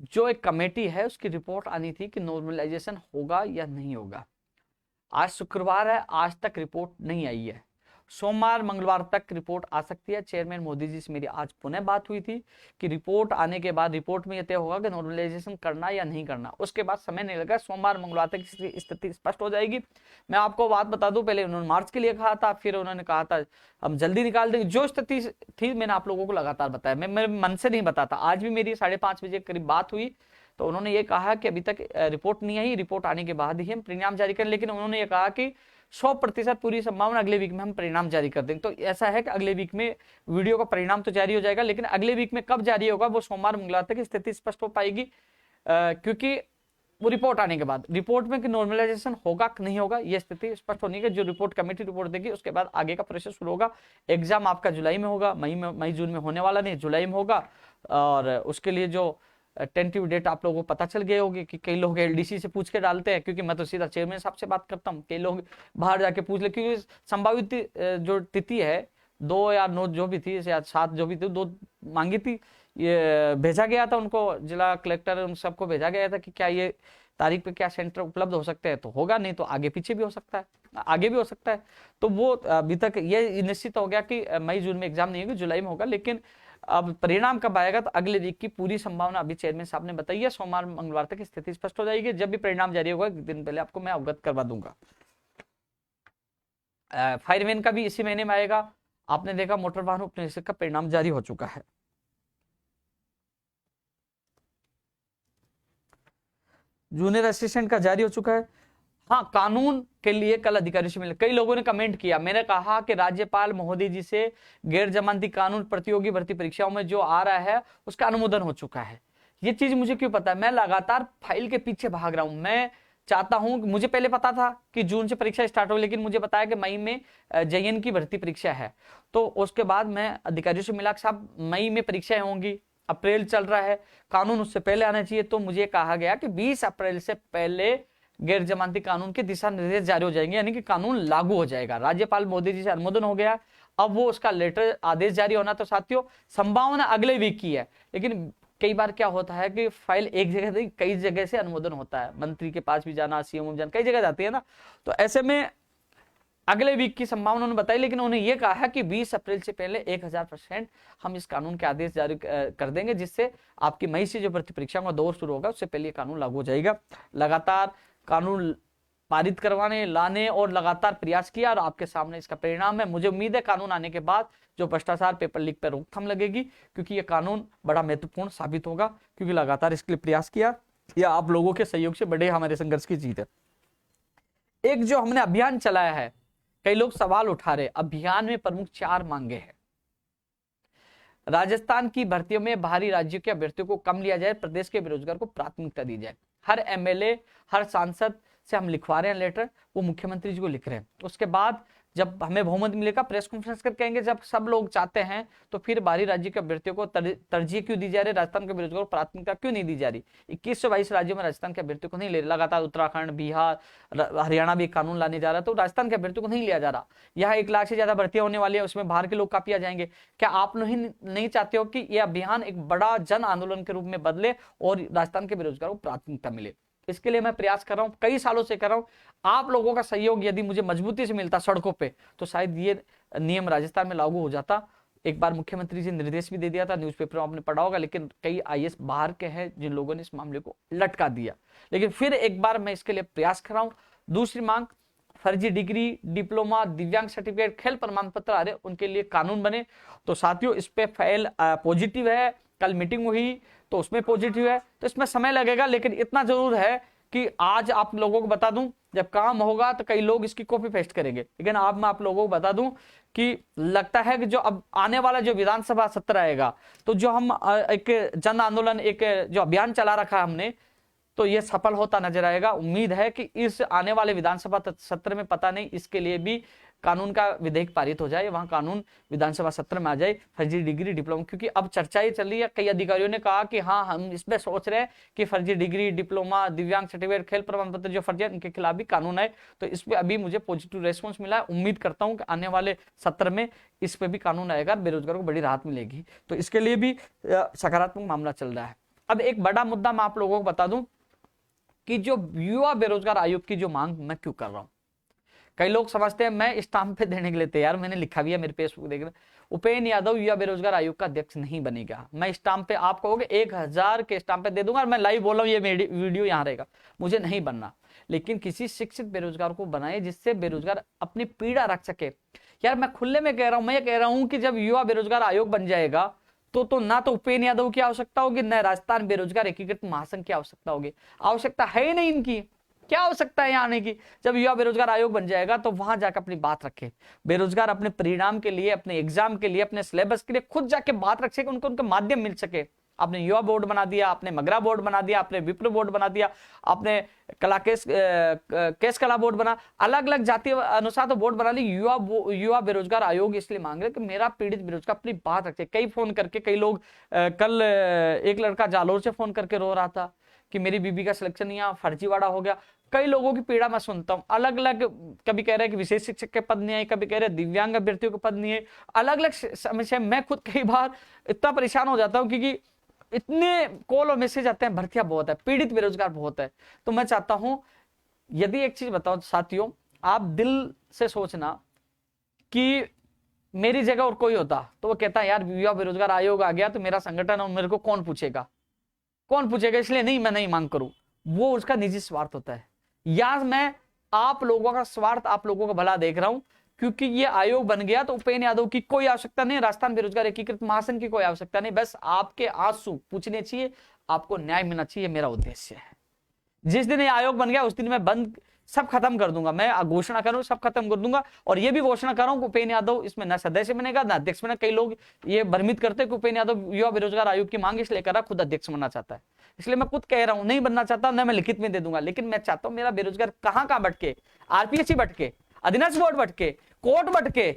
जो एक कमेटी है उसकी रिपोर्ट आनी थी कि नॉर्मलाइजेशन होगा या नहीं होगा। आज शुक्रवार है, आज तक रिपोर्ट नहीं आई है। सोमवार मंगलवार तक रिपोर्ट आ सकती है। चेयरमैन मोदी जी से मेरी आज पुनः बात हुई थी कि रिपोर्ट आने के बाद रिपोर्ट में यह तय होगा कि नॉर्मलाइजेशन करना या नहीं करना। उसके बाद समय नहीं लगा, सोमवार मंगलवार तक स्थिति स्पष्ट हो जाएगी। मैं आपको बात बता दूं, पहले उन्होंने मार्च के लिए कहा था, फिर उन्होंने कहा था हम जल्दी निकाल देंगे। जो स्थिति थी मैंने आप लोगों को लगातार बताया, मैं मेरे मन से नहीं बताता। आज भी मेरी 5:30 बजे करीब बात हुई, तो उन्होंने ये कहा कि अभी तक रिपोर्ट नहीं आई, रिपोर्ट आने के बाद ही हम परिणाम जारी करें। लेकिन उन्होंने ये कहा कि 100% पूरी संभावना अगले वीक में हम परिणाम जारी कर देंगे। तो ऐसा है कि अगले वीक में वीडियो का परिणाम तो जारी हो जाएगा, लेकिन अगले वीक में कब जारी होगा वो सोमवार मंगलवार तक स्थिति स्पष्ट हो पाएगी, क्योंकि वो रिपोर्ट आने के बाद, रिपोर्ट में कि नॉर्मलाइजेशन होगा कि नहीं होगा ये स्थिति स्पष्ट होने की, जो रिपोर्ट कमेटी रिपोर्ट देगी उसके बाद आगे का प्रोसेस शुरू होगा। एग्जाम आपका जुलाई में होगा, मई जून में होने वाला नहीं, जुलाई में होगा। और उसके लिए जो टेंटिव डेट आप लोगों को पता चल गए होगी कि कई लोग एलडीसी से पूछ के डालते हैं, क्योंकि मैं तो सीधा चेयरमैन साहब से बात करता हूँ, कई लोग बाहर जाके पूछ ले, क्योंकि संभावित जो तिथि है 2 या 9 जो भी थी या 7 जो भी थी, 2 मांगी थी, ये भेजा गया था उनको, जिला कलेक्टर उन सबको भेजा गया था कि क्या ये तारीख पे क्या सेंटर उपलब्ध हो सकते हैं, तो होगा, नहीं तो आगे पीछे भी हो सकता है, आगे भी हो सकता है। तो वो अभी तक ये निश्चित हो गया कि मई जून में एग्जाम नहीं होगी, जुलाई में होगा। लेकिन अब परिणाम कब आएगा तो अगले वीक की पूरी संभावना अभी चेयरमैन साहब ने बताई है। सोमवार मंगलवार तक स्थिति स्पष्ट हो जाएगी। जब भी परिणाम जारी होगा एक दिन पहले आपको मैं अवगत करवा दूंगा। फायरमैन का भी इसी महीने में आएगा। आपने देखा मोटर वाहन उपनिरीक्षक का परिणाम जारी हो चुका है। जूनियर असिस्टेंट का जारी हो चुका है। हाँ, कानून के लिए कल अधिकारियों से मिले। कई लोगों ने कमेंट किया, मैंने कहा कि राज्यपाल महोदय जी से गैर जमानती कानून प्रतियोगी भर्ती परीक्षाओं में जो आ रहा है उसका अनुमोदन हो चुका है। ये चीज मुझे क्यों पता है? मैं लगातार फाइल के पीछे भाग रहा हूं। मैं चाहता हूं, मुझे पहले पता था कि जून से परीक्षा स्टार्ट हो, लेकिन मुझे बताया कि मई में JN की भर्ती परीक्षा है। तो उसके बाद मैं अधिकारियों से मिला कि साहब मई में परीक्षाएं होंगी, अप्रैल चल रहा है, कानून उससे पहले आना चाहिए। तो मुझे कहा गया कि 20 अप्रैल से पहले गैर जमानती कानून के दिशा निर्देश जारी हो जाएंगे, यानी कि कानून लागू हो जाएगा। राज्यपाल मोदी जी से अनुमोदन हो गया, अब वो उसका लेटर आदेश जारी होना। तो साथियों संभावना अगले वीक की है, लेकिन कई बार क्या होता है कि फाइल एक जगह नहीं कई जगह से अनुमोदन होता है, मंत्री के पास भी जाना, CM जाना, कई जगह जाती है ना। तो ऐसे में अगले वीक की संभावना उन्होंने बताई, लेकिन उन्होंने ये कहा है कि 20 अप्रैल से पहले 1000% हम इस कानून के आदेश जारी कर देंगे, जिससे आपकी मई से जो भर्ती परीक्षा का दौर शुरू होगा उससे पहले ये कानून लागू हो जाएगा। लगातार कानून पारित करवाने लाने और लगातार प्रयास किया, और आपके सामने इसका परिणाम है। मुझे उम्मीद है कानून आने के बाद जो भ्रष्टाचार, पेपर लीक पर रोकथाम लगेगी, क्योंकि यह कानून बड़ा महत्वपूर्ण साबित होगा, क्योंकि लगातार इसके लिए प्रयास किया। यह आप लोगों के सहयोग से बड़े हमारे संघर्ष की जीत है। एक जो हमने अभियान चलाया है, कई लोग सवाल उठा रहे, अभियान में प्रमुख 4 मांगे हैं। राजस्थान की भर्तियों में बाहरी राज्यों के अभ्यर्थियों को कम लिया जाए, प्रदेश के बेरोजगार को प्राथमिकता दी जाए। हर MLA, हर सांसद से हम लिखवा रहे हैं लेटर, वो मुख्यमंत्री जी को लिख रहे हैं। उसके बाद जब हमें बहुमत मिलेगा प्रेस कॉन्फ्रेंस कर कहेंगे, जब सब लोग चाहते हैं तो फिर बाहरी राज्य के अभ्यर्थियों को तरजीह क्यों दी जा रही, राजस्थान के बेरोजगारों को प्राथमिकता क्यों नहीं दी जा रही। 21 से 22 राज्यों में राजस्थान के अभ्यर्थियों को नहीं ले रहे, लगातार उत्तराखंड, बिहार, हरियाणा भी कानून लाने जा रहा है, तो राजस्थान के अभ्यर्थियों को नहीं लिया जा रहा। यहाँ 1 लाख से ज्यादा भर्तियां होने वाली है, उसमें बाहर के लोग काफी आ जाएंगे। क्या आप नहीं चाहते हो कि यह अभियान एक बड़ा जन आंदोलन के रूप में बदले और राजस्थान के बेरोजगारों को प्राथमिकता मिले? इसके लिए मैं प्रयास कर रहा हूं, कई सालों से कर रहा हूं। आप लोगों का सहयोग यदि मुझे मजबूती से मिलता सड़कों पे, तो शायद ये नियम राजस्थान में लागू हो जाता। एक बार मुख्यमंत्री जी ने निर्देश भी दे दिया था, न्यूज़पेपर में आपने पढ़ा होगा, लेकिन कई IAS बाहर के हैं जिन लोगों ने इस मामले को लटका दिया। लेकिन फिर एक बार मैं इसके लिए प्रयास कर रहा हूं। दूसरी मांग, फर्जी डिग्री, डिप्लोमा, दिव्यांग सर्टिफिकेट, खेल प्रमाण पत्र आ रहे, उनके लिए कानून बने। तो साथियों इस पे फाइल पॉजिटिव है, कल मीटिंग हुई तो उसमें पॉजिटिव है, तो इसमें समय लगेगा, लेकिन इतना जरूर है कि आज आप लोगों को बता दूं, जब काम होगा तो कई लोग इसकी कॉपी पेस्ट करेंगे, लेकिन अब मैं आप लोगों को बता दूं कि लगता है कि जो अब आने वाला जो विधानसभा सत्र आएगा, तो जो हम एक जन आंदोलन, एक जो अभियान चला रखा है हमने, तो ये सफल होता नजर आएगा। उम्मीद है कि इस आने वाले विधानसभा सत्र में, पता नहीं इसके लिए भी कानून का विधेयक पारित हो जाए, वहां कानून विधानसभा सत्र में आ जाए, फर्जी डिग्री, डिप्लोमा, क्योंकि अब चर्चा ये चल रही है। कई अधिकारियों ने कहा कि हाँ हम इसमें सोच रहे हैं कि फर्जी डिग्री, डिप्लोमा, दिव्यांग सर्टिफिकेट, खेल प्रमाण पत्र जो फर्जी है उनके खिलाफ भी कानून है। तो इस पे अभी मुझे पॉजिटिव रेस्पॉन्स मिला है। उम्मीद करता हूँ कि आने वाले सत्र में इस पे भी कानून आएगा, बेरोजगारों को बड़ी राहत मिलेगी। तो इसके लिए भी सकारात्मक मामला चल रहा है। अब एक बड़ा मुद्दा मैं आप लोगों को बता दूं कि जो युवा बेरोजगार आयोग की जो मांग मैं क्यों कर रहा हूं। कई लोग समझते हैं मैं स्टाम्प पे देने के लिए तैयार, मैंने लिखा भी है मेरे फेसबुक देख रहे, उपेन्द्र यादव युवा बेरोजगार आयोग का अध्यक्ष नहीं बनेगा। मैं स्टाम्प पे, आप कहोगे 1000 के स्टाम्प पे दे दूंगा और मैं लाइव बोल रहा हूं, ये वीडियो यहाँ रहेगा, मुझे नहीं बनना। लेकिन किसी शिक्षित बेरोजगार को बनाए जिससे बेरोजगार अपनी पीड़ा रख सके। यार मैं खुले में कह रहा हूं, मैं ये कह रहा हूं कि जब युवा बेरोजगार आयोग बन जाएगा तो ना तो उपेन्द्र यादव की आवश्यकता होगी, न राजस्थान बेरोजगार एकीकृत महासंघ की आवश्यकता होगी। आवश्यकता है ही नहीं इनकी, क्या हो सकता है यहाँ आने की। जब युवा बेरोजगार आयोग बन जाएगा तो वहां जाकर अपनी बात रखे, बेरोजगार अपने परिणाम के लिए, अपने एग्जाम के लिए, अपने सिलेबस के लिए खुद जाके बात रख सके, उनको उनके माध्यम मिल सके। आपने युवा बोर्ड बना दिया, आपने मगरा बोर्ड बना दिया, आपने विप्र बोर्ड बना दिया, आपने कला केस कला बोर्ड बना, अलग अलग जाति अनुसार तो बोर्ड बना ली। युवा बेरोजगार आयोग इसलिए मांग रहे कि मेरा पीड़ित बेरोजगार अपनी बात रखे। कई फोन करके, कई लोग, कल एक लड़का जालोर से फोन करके रो रहा था कि मेरी बीबी का सिलेक्शन यहाँ फर्जीवाड़ा हो गया। कई लोगों की पीड़ा मैं सुनता हूँ, अलग अलग, कभी कह रहे हैं कि विशेष शिक्षक के पद नहीं आए, कभी कह रहे हैं दिव्यांग अभ्यर्थियों के पद नहीं है, अलग अलग समस्या। मैं खुद कई बार इतना परेशान हो जाता हूँ क्योंकि इतने कॉल और मैसेज आते हैं, भर्तियां बहुत है, पीड़ित बेरोजगार बहुत है। तो मैं चाहता हूं, यदि एक चीज बताओ साथियों, आप दिल से सोचना कि मेरी जगह और कोई होता तो वो कहता यार युवा बेरोजगार आयोग आ गया तो मेरा संगठन और मेरे को कौन पूछेगा, इसलिए नहीं, मैं नहीं मांग करूं। वो उसका निजी स्वार्थ होता है। या मैं आप लोगों का स्वार्थ, आप लोगों का भला देख रहा हूं, क्योंकि ये आयोग बन गया तो उपेन्द्र यादव की कोई आवश्यकता नहीं, राजस्थान बेरोजगार एकीकृत महासंघ की कोई आवश्यकता नहीं। बस आपके आंसू पूछने चाहिए, आपको न्याय मिलना चाहिए, मेरा उद्देश्य है। जिस दिन ये आयोग बन गया उस दिन मैं बंद सब खत्म कर दूंगा, मैं घोषणा करूं सब खत्म कर दूंगा। और ये भी घोषणा कर रहा हूं कि उपेन्द्र यादव इसमें न सदस्य बनेगा न अध्यक्ष बनेगा। कई लोग ये भ्रमित करते हैं कि उपेन्द्र यादव युवा बेरोजगार आयोग की मांग इसलिए कर रहा, खुद अध्यक्ष बनना चाहता है। इसलिए मैं खुद कह रहा हूं नहीं बनना चाहता, न मैं लिखित में दे दूंगा, लेकिन मैं चाहता हूं मेरा बेरोजगार कहां भटके, आरपीएससी भटके, अधीनस्थ बोर्ड भटके, कोर्ट भटके,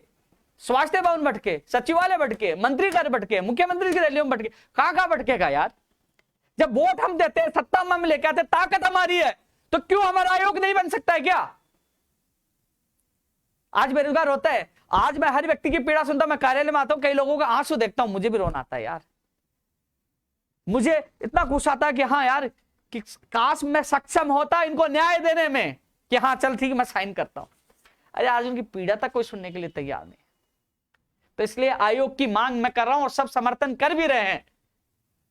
स्वास्थ्य भवन भटके, सचिवालय भटके, मंत्री घर भटके, मुख्यमंत्री की रैलियों में भटके, कहां भटकेगा यार। जब वोट हम देते हैं, सत्ता में लेके आते, ताकत हमारी है, तो क्यों हमारा आयोग नहीं बन सकता है क्या। आज बेरोजगार होता है, आज मैं हर व्यक्ति की पीड़ा सुनता हूं, मैं कार्यालय में आता हूं, कई लोगों का आंसू देखता हूं, मुझे भी रोना आता है यार। मुझे इतना गुस्सा आता है कि हाँ यार, कि काश मैं सक्षम होता इनको न्याय देने में, कि हाँ चल ठीक मैं साइन करता हूं। अरे आज उनकी पीड़ा तक कोई सुनने के लिए तैयार नहीं। तो इसलिए आयोग की मांग मैं कर रहा हूं और सब समर्थन कर भी रहे हैं।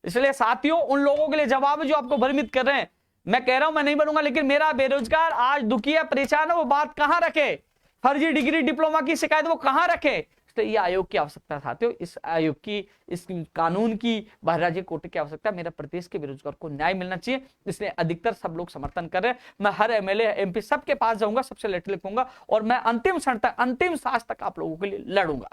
इसलिए साथियों, उन लोगों के लिए जवाब है जो आपको भ्रमित कर रहे हैं। मैं कह रहा हूं मैं नहीं बनूंगा, लेकिन मेरा बेरोजगार आज दुखी है, परेशान है, वो बात कहां रखे, फर्जी डिग्री डिप्लोमा की शिकायत वो कहां रखे। इसलिए ये आयोग की आवश्यकता साथियों, इस आयोग की, इस कानून की, बहराजी कोर्ट की आवश्यकता। मेरा प्रदेश के बेरोजगार को न्याय मिलना चाहिए, इसलिए अधिकतर सब लोग समर्थन कर रहे हैं। मैं हर एमएलए एमपी सबके पास जाऊंगा, सबसे लेटर लिखूंगा और मैं अंतिम क्षण तक, अंतिम सांस तक आप लोगों के लिए लड़ूंगा।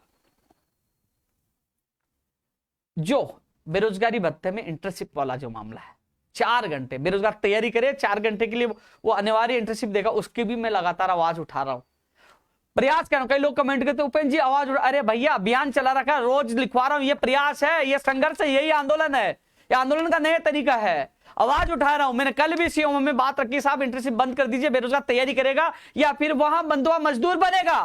जो बेरोजगारी भत्ते में इंटर्नशिप वाला जो मामला है, 4 घंटे बेरोजगार तैयारी करे, 4 घंटे के लिए वो अनिवार्य इंटर्नशिप देगा, उसकी भी मैं लगातार आवाज उठा रहा हूं, प्रयास कर रहा हूं। कई लोग कमेंट करते उपेन्द्र जी आवाज उठा, अरे भैया अभियान चला रखा है, रोज लिखवा रहा हूं, ये प्रयास है, ये संघर्ष है, यही आंदोलन है, ये आंदोलन का नया तरीका है, आवाज उठा रहा हूं। मैंने कल भी सीएम में बात रखी, साहब इंटर्नशिप बंद कर दीजिए, बेरोजगार तैयारी करेगा या फिर वहां बंधुआ मजदूर बनेगा।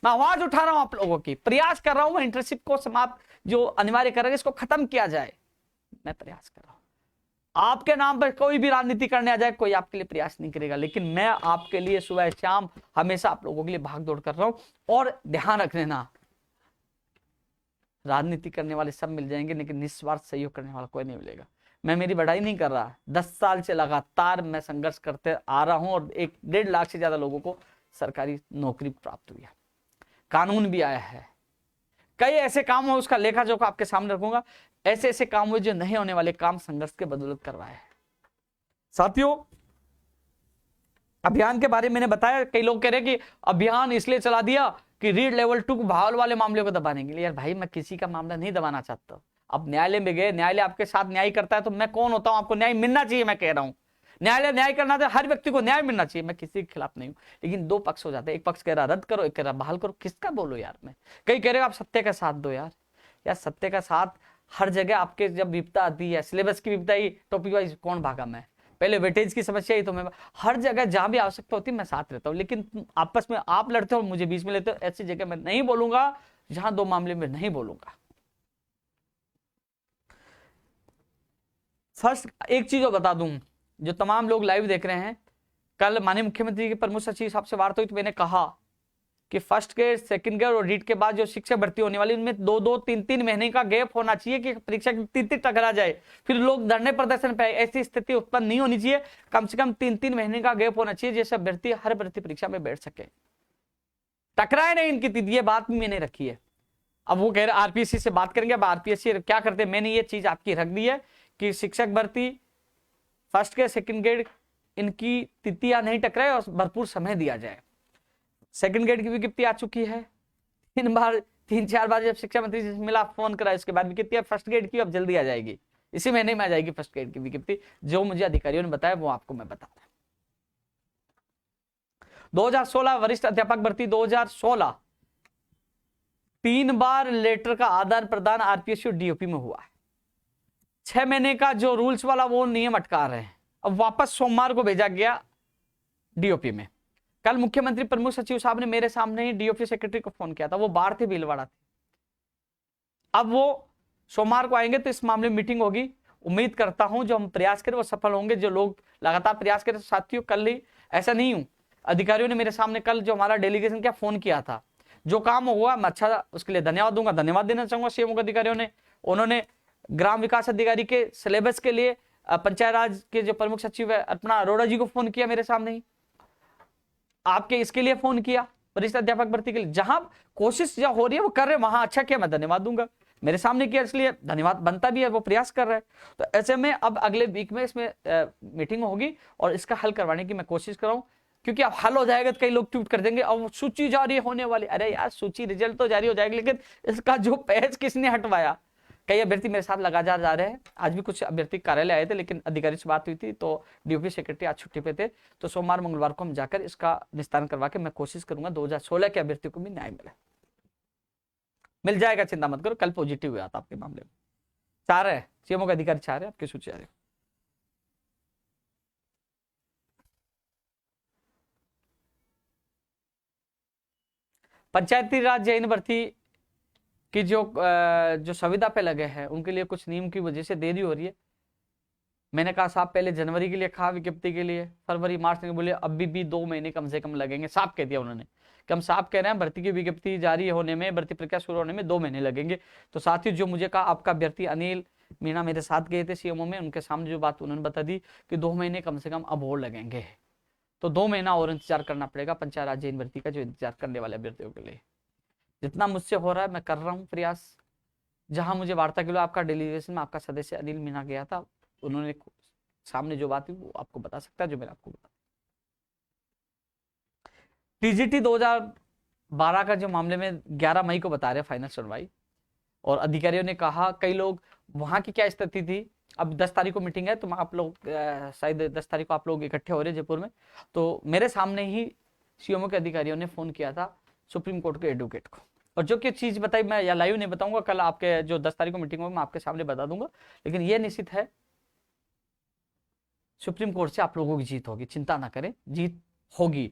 मैं आवाज उठा रहा हूं आप लोगों की, प्रयास कर रहा हूं, इंटर्नशिप को समाप्त जो अनिवार्य करेगा इसको खत्म किया जाए, मैं प्रयास कर रहा हूं। आपके नाम पर कोई भी राजनीति करने आ जाए, कोई आपके लिए प्रयास नहीं करेगा, लेकिन मैं आपके लिए सुबह शाम हमेशा आप लोगों के लिए भाग दौड़ कर रहा हूं। और ध्यान रख लेना, राजनीति करने वाले सब मिल जाएंगे, लेकिन निस्वार्थ सहयोग करने वाला कोई नहीं मिलेगा। मैं मेरी बढ़ाई नहीं कर रहा, 10 साल से लगातार मैं संघर्ष करते आ रहा हूं और 1.5 लाख से ज्यादा लोगों को सरकारी नौकरी प्राप्त हुई है, कानून भी आया है। कई ऐसे काम हो, उसका लेखा जोखा आपके सामने रखूंगा। ऐसे ऐसे काम हुए जो नहीं होने वाले काम संघर्ष के बदौलत करवाए हैं। साथियों, अभियान के बारे में मैंने बताया, कई लोग कह रहे हैं कि अभियान इसलिए चला दिया कि रीड लेवल 2 भावल वाले मामले को दबाने के लिए। यार भाई, मैं किसी का मामला नहीं दबाना चाहता। अब न्यायालय में गए, न्यायालय आपके साथ न्याय करता है, तो मैं कौन होता हूं? आपको न्याय मिलना चाहिए, मैं कह रहा हूं। न्यायालय न्याय करना चाहिए, हर व्यक्ति को न्याय मिलना चाहिए, मैं किसी के खिलाफ नहीं हूं। लेकिन 2 पक्ष हो जाते हैं, एक पक्ष कह रहा रद्द करो, एक कह रहा बहाल करो। किसका बोलो यार मैं? कई कह रहे हो आप सत्य का साथ दो। यार सत्य का साथ हर जगह आपके जब विपदा आती है, सिलेबस की विपदा ही, टॉपिक वाइज कौन भागा? मैं पहले वेटेज की समस्या ही, तो मैं हर जगह जहां भी आवश्यकता होती है मैं साथ रहता हूं। लेकिन आपस में आप लड़ते हो और मुझे बीच में लेते हो, ऐसी जगह मैं नहीं बोलूंगा जहां 2 मामले में नहीं बोलूंगा। फर्स्ट एक चीज और बता दूं, जो तमाम लोग लाइव देख रहे हैं, कल माननीय मुख्यमंत्री के प्रमुख सचिव साहब से वार्ता हुई तो मैंने कहा कि फर्स्ट ग्रेड, सेकंड ग्रेड और रीट के बाद जो शिक्षक भर्ती होने वाली, उनमें 2-2, 3-3 महीने का गैप होना चाहिए कि परीक्षा की 3-3 टकरा जाए, फिर लोग धरने प्रदर्शन पे आए। ऐसी स्थिति उत्पन्न नहीं होनी चाहिए। कम से कम 3-3 महीने का गैप होना चाहिए, जैसे अभ्यर्थी हर भर्ती परीक्षा में बैठ सके, टकराए नहीं इनकी तिथि। ये बात भी मैंने रखी है। अब वो कह रहे आरपीएससी से बात करेंगे। अब आरपीएससी क्या करते हैं, मैंने ये चीज आपकी रख दी है कि शिक्षक भर्ती फर्स्ट ग्रेड, सेकंड ग्रेड, इनकी तिथियां नहीं टकराए और भरपूर समय दिया जाए। सेकंड ग्रेड की विज्ञप्ति आ चुकी है, 3-4 बार जब शिक्षा मंत्री से मिला, फोन करा, इसके बाद विज्ञप्ति फर्स्ट ग्रेड की अब जल्दी आ जाएगी, इसी महीने में आ जाएगी फर्स्ट ग्रेड की विज्ञप्ति। जो मुझे अधिकारियों ने बताया वो आपको मैं बता रहा हूं। 2016 वरिष्ठ अध्यापक भर्ती 2016, 3 बार लेटर का आदान प्रदान आरपीएससी और डीओपी में हुआ है। 6 महीने का जो रूल्स वाला वो नियम अटका रहे हैं, अब वापस सोमवार को भेजा गया डीओपी में। कल मुख्यमंत्री प्रमुख सचिव साहब ने मेरे सामने ही डीओपी सेक्रेटरी को फोन किया था, वो बाहर थे, भीलवाड़ा थे। अब वो सोमवार को आएंगे तो इस मामले में मीटिंग होगी। उम्मीद करता हूं जो हम प्रयास करें वो सफल होंगे। जो लोग लगातार प्रयास करें, साथियों कल ही ऐसा नहीं हूं, अधिकारियों ने मेरे सामने कल जो हमारा डेलीगेशन क्या फोन किया था, जो काम हुआ मैं अच्छा उसके लिए धन्यवाद दूंगा। धन्यवाद देना चाहूंगा सीएमओ के अधिकारियों ने। उन्होंने ग्राम विकास अधिकारी के सिलेबस के लिए पंचायत राज के जो प्रमुख सचिव है अर्पणा अरोड़ा जी को फोन किया मेरे सामने ही, आपके इसके लिए फोन किया, वरिष्ठ अध्यापक भर्ती के लिए। जहां कोशिश जो हो रही है वो कर रहे हैं, वहां अच्छा किया, मैं धन्यवाद दूंगा। मेरे सामने किया इसलिए धन्यवाद बनता भी है, वो प्रयास कर रहे हैं। तो ऐसे में अब अगले वीक में इसमें मीटिंग होगी और इसका हल करवाने की मैं कोशिश कर रहा हूं। क्योंकि अब हल हो जाएगा तो कई लोग ट्वीट कर देंगे अब सूची जारी होने वाली। अरे यार सूची रिजल्ट तो जारी हो जाएगी, लेकिन इसका जो पेज किसने हटवाया। कई अभ्यर्थी मेरे साथ लगातार जा रहे हैं, आज भी कुछ अभ्यर्थी कार्यालय आए थे, लेकिन अधिकारी से बात हुई थी तो डीओपी सेक्रेटरी आज छुट्टी पे थे, तो सोमवार मंगलवार को हम जाकर इसका निस्तारण करवा के मैं कोशिश करूंगा 2016 के अभ्यर्थियों को भी न्याय मिल जाएगा, चिंता मत करो। कल पॉजिटिव हुआ था आपके मामले में, चाह रहे हैं सीएमओ का अधिकारी चाह रहे हैं आपकी सूची आ रही। पंचायती राज जैन भर्ती कि जो संविदा पे लगे हैं उनके लिए कुछ नियम की वजह से देरी हो रही है। मैंने कहा साहब पहले जनवरी के लिए कहा विज्ञप्ति के लिए, फरवरी मार्च में बोले अभी भी 2 महीने कम से कम लगेंगे, साफ कह दिया उन्होंने कि हम साफ कह रहे हैं भर्ती की विज्ञप्ति जारी होने में, भर्ती प्रक्रिया शुरू होने में 2 महीने लगेंगे। तो साथियों जो मुझे कहा आपका अभ्यर्थी अनिल मीणा मेरे साथ गए थे सीएमओ में, उनके सामने जो बात उन्होंने बता दी कि 2 महीने कम से कम अब और लगेंगे, तो 2 महीना और इंतजार करना पड़ेगा पंचायत राज जैन भर्ती का जो इंतजार करने वाले अभ्यर्थियों के लिए। जितना मुझसे हो रहा है मैं कर रहा हूँ प्रयास। जहां मुझे वार्ता के लिए आपका डेलीगेशन में आपका सदस्य अनिल मीणा गया था, उन्होंने सामने जो बात हुई वो आपको बता सकता है जो मैंने आपको बता। टीजीटी 2012 का जो मामले में 11 मई को बता रहे फाइनल सुनवाई, और अधिकारियों ने कहा कई लोग वहां की क्या स्थिति थी। अब 10 तारीख को मीटिंग है, तो आप लोग शायद 10 तारीख को आप लोग इकट्ठे हो रहे जयपुर में, तो मेरे सामने ही सीएमओ के अधिकारियों ने फोन किया था सुप्रीम कोर्ट के एडवोकेट को, और जो कि चीज बताई मैं या लाइव नहीं बताऊंगा, कल आपके जो 10 तारीख को मीटिंग होगी मैं आपके सामने बता दूंगा। लेकिन यह निश्चित है सुप्रीम कोर्ट से आप लोगों की जीत होगी, चिंता ना करें, जीत होगी,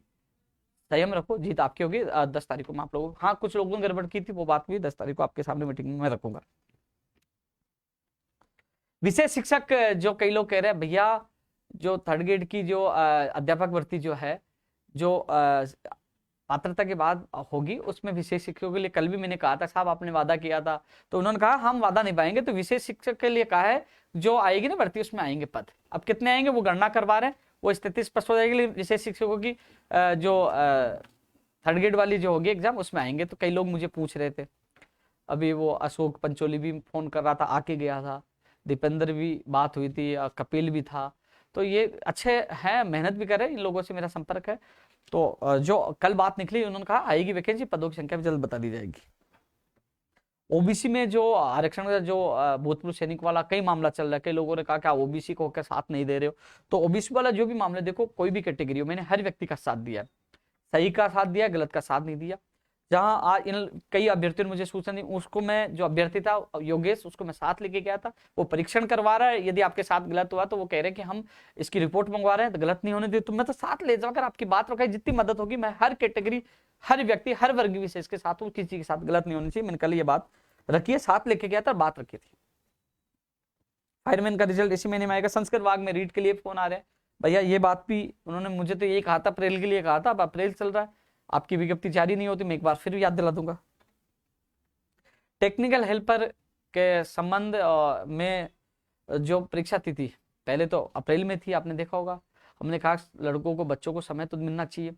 संयम रखो, जीत आपकी होगी। 10 तारीख को मैं आप लोगों, हाँ कुछ लोगों ने गड़बड़ की थी वो बात भी 10 तारीख को आपके सामने मीटिंग में रखूंगा। विशेष शिक्षक जो कई लोग कह रहे हैं भैया जो थर्ड ग्रेड की जो अध्यापक भर्ती जो है जो पात्रता के बाद होगी उसमें विशेष शिक्षकों के लिए, कल भी मैंने कहा था साहब आपने वादा किया था, तो उन्होंने कहा हम वादा नहीं पाएंगे, तो विशेष शिक्षक के लिए कहा है जो आएगी ना भर्ती उसमें आएंगे पद। अब कितने आएंगे वो गणना करवा रहे हैं, वो स्थिति स्पष्ट हो जाएगी। विशेष शिक्षकों की जो थर्ड ग्रेड वाली जो होगी एग्जाम उसमें आएंगे। तो कई लोग मुझे पूछ रहे थे, अभी वो अशोक पंचोली भी फोन कर रहा था, आके गया था, दीपेंद्र भी बात हुई थी, कपिल भी था, तो ये अच्छे हैं, मेहनत भी कर रहे हैं, इन लोगों से मेरा संपर्क है। तो जो कल बात निकली उन्होंने कहा आएगी वैकेंसी, पदों की संख्या भी जल्द बता दी जाएगी। ओबीसी में जो आरक्षण का जो भूतपूर्व सैनिक वाला कई मामला चल रहा है, कई लोगों ने कहा कि ओबीसी को होकर साथ नहीं दे रहे हो, तो ओबीसी वाला जो भी मामला देखो कोई भी कैटेगरी हो, मैंने हर व्यक्ति का साथ दिया, सही का साथ दिया, गलत का साथ नहीं दिया। जहां आज इन कई अभ्यर्थियों ने मुझे सूचना दी, उसको मैं जो अभ्यर्थी था योगेश उसको मैं साथ लेके गया था, वो परीक्षण करवा रहा है, यदि आपके साथ गलत हुआ तो वो कह रहे हैं कि हम इसकी रिपोर्ट मंगवा रहे हैं, तो गलत नहीं होने दे, तो मैं तो साथ ले जाकर आपकी बात रखाई, जितनी मदद होगी मैं हर कैटेगरी, हर व्यक्ति, हर वर्ग विशेष के साथ हूँ, किसी के साथ गलत नहीं होनी चाहिए। मैंने कल ये बात रखी है, साथ लेके गया था, बात रखी थी। फायरमैन का रिजल्ट इसी महीने में आएगा। संस्कृत विभाग में रीट के लिए फोन आ रहे हैं भैया, ये बात भी उन्होंने मुझे तो यही कहा था, अप्रैल के लिए कहा था, अब अप्रैल चल रहा है, आपकी विज्ञप्ति जारी नहीं होती, मैं एक बार फिर याद दिला दूंगा। टेक्निकल हेल्पर के संबंध में जो परीक्षा तिथि पहले तो अप्रैल में थी, आपने देखा होगा, हमने कहा लड़कों को बच्चों को समय तो मिलना चाहिए,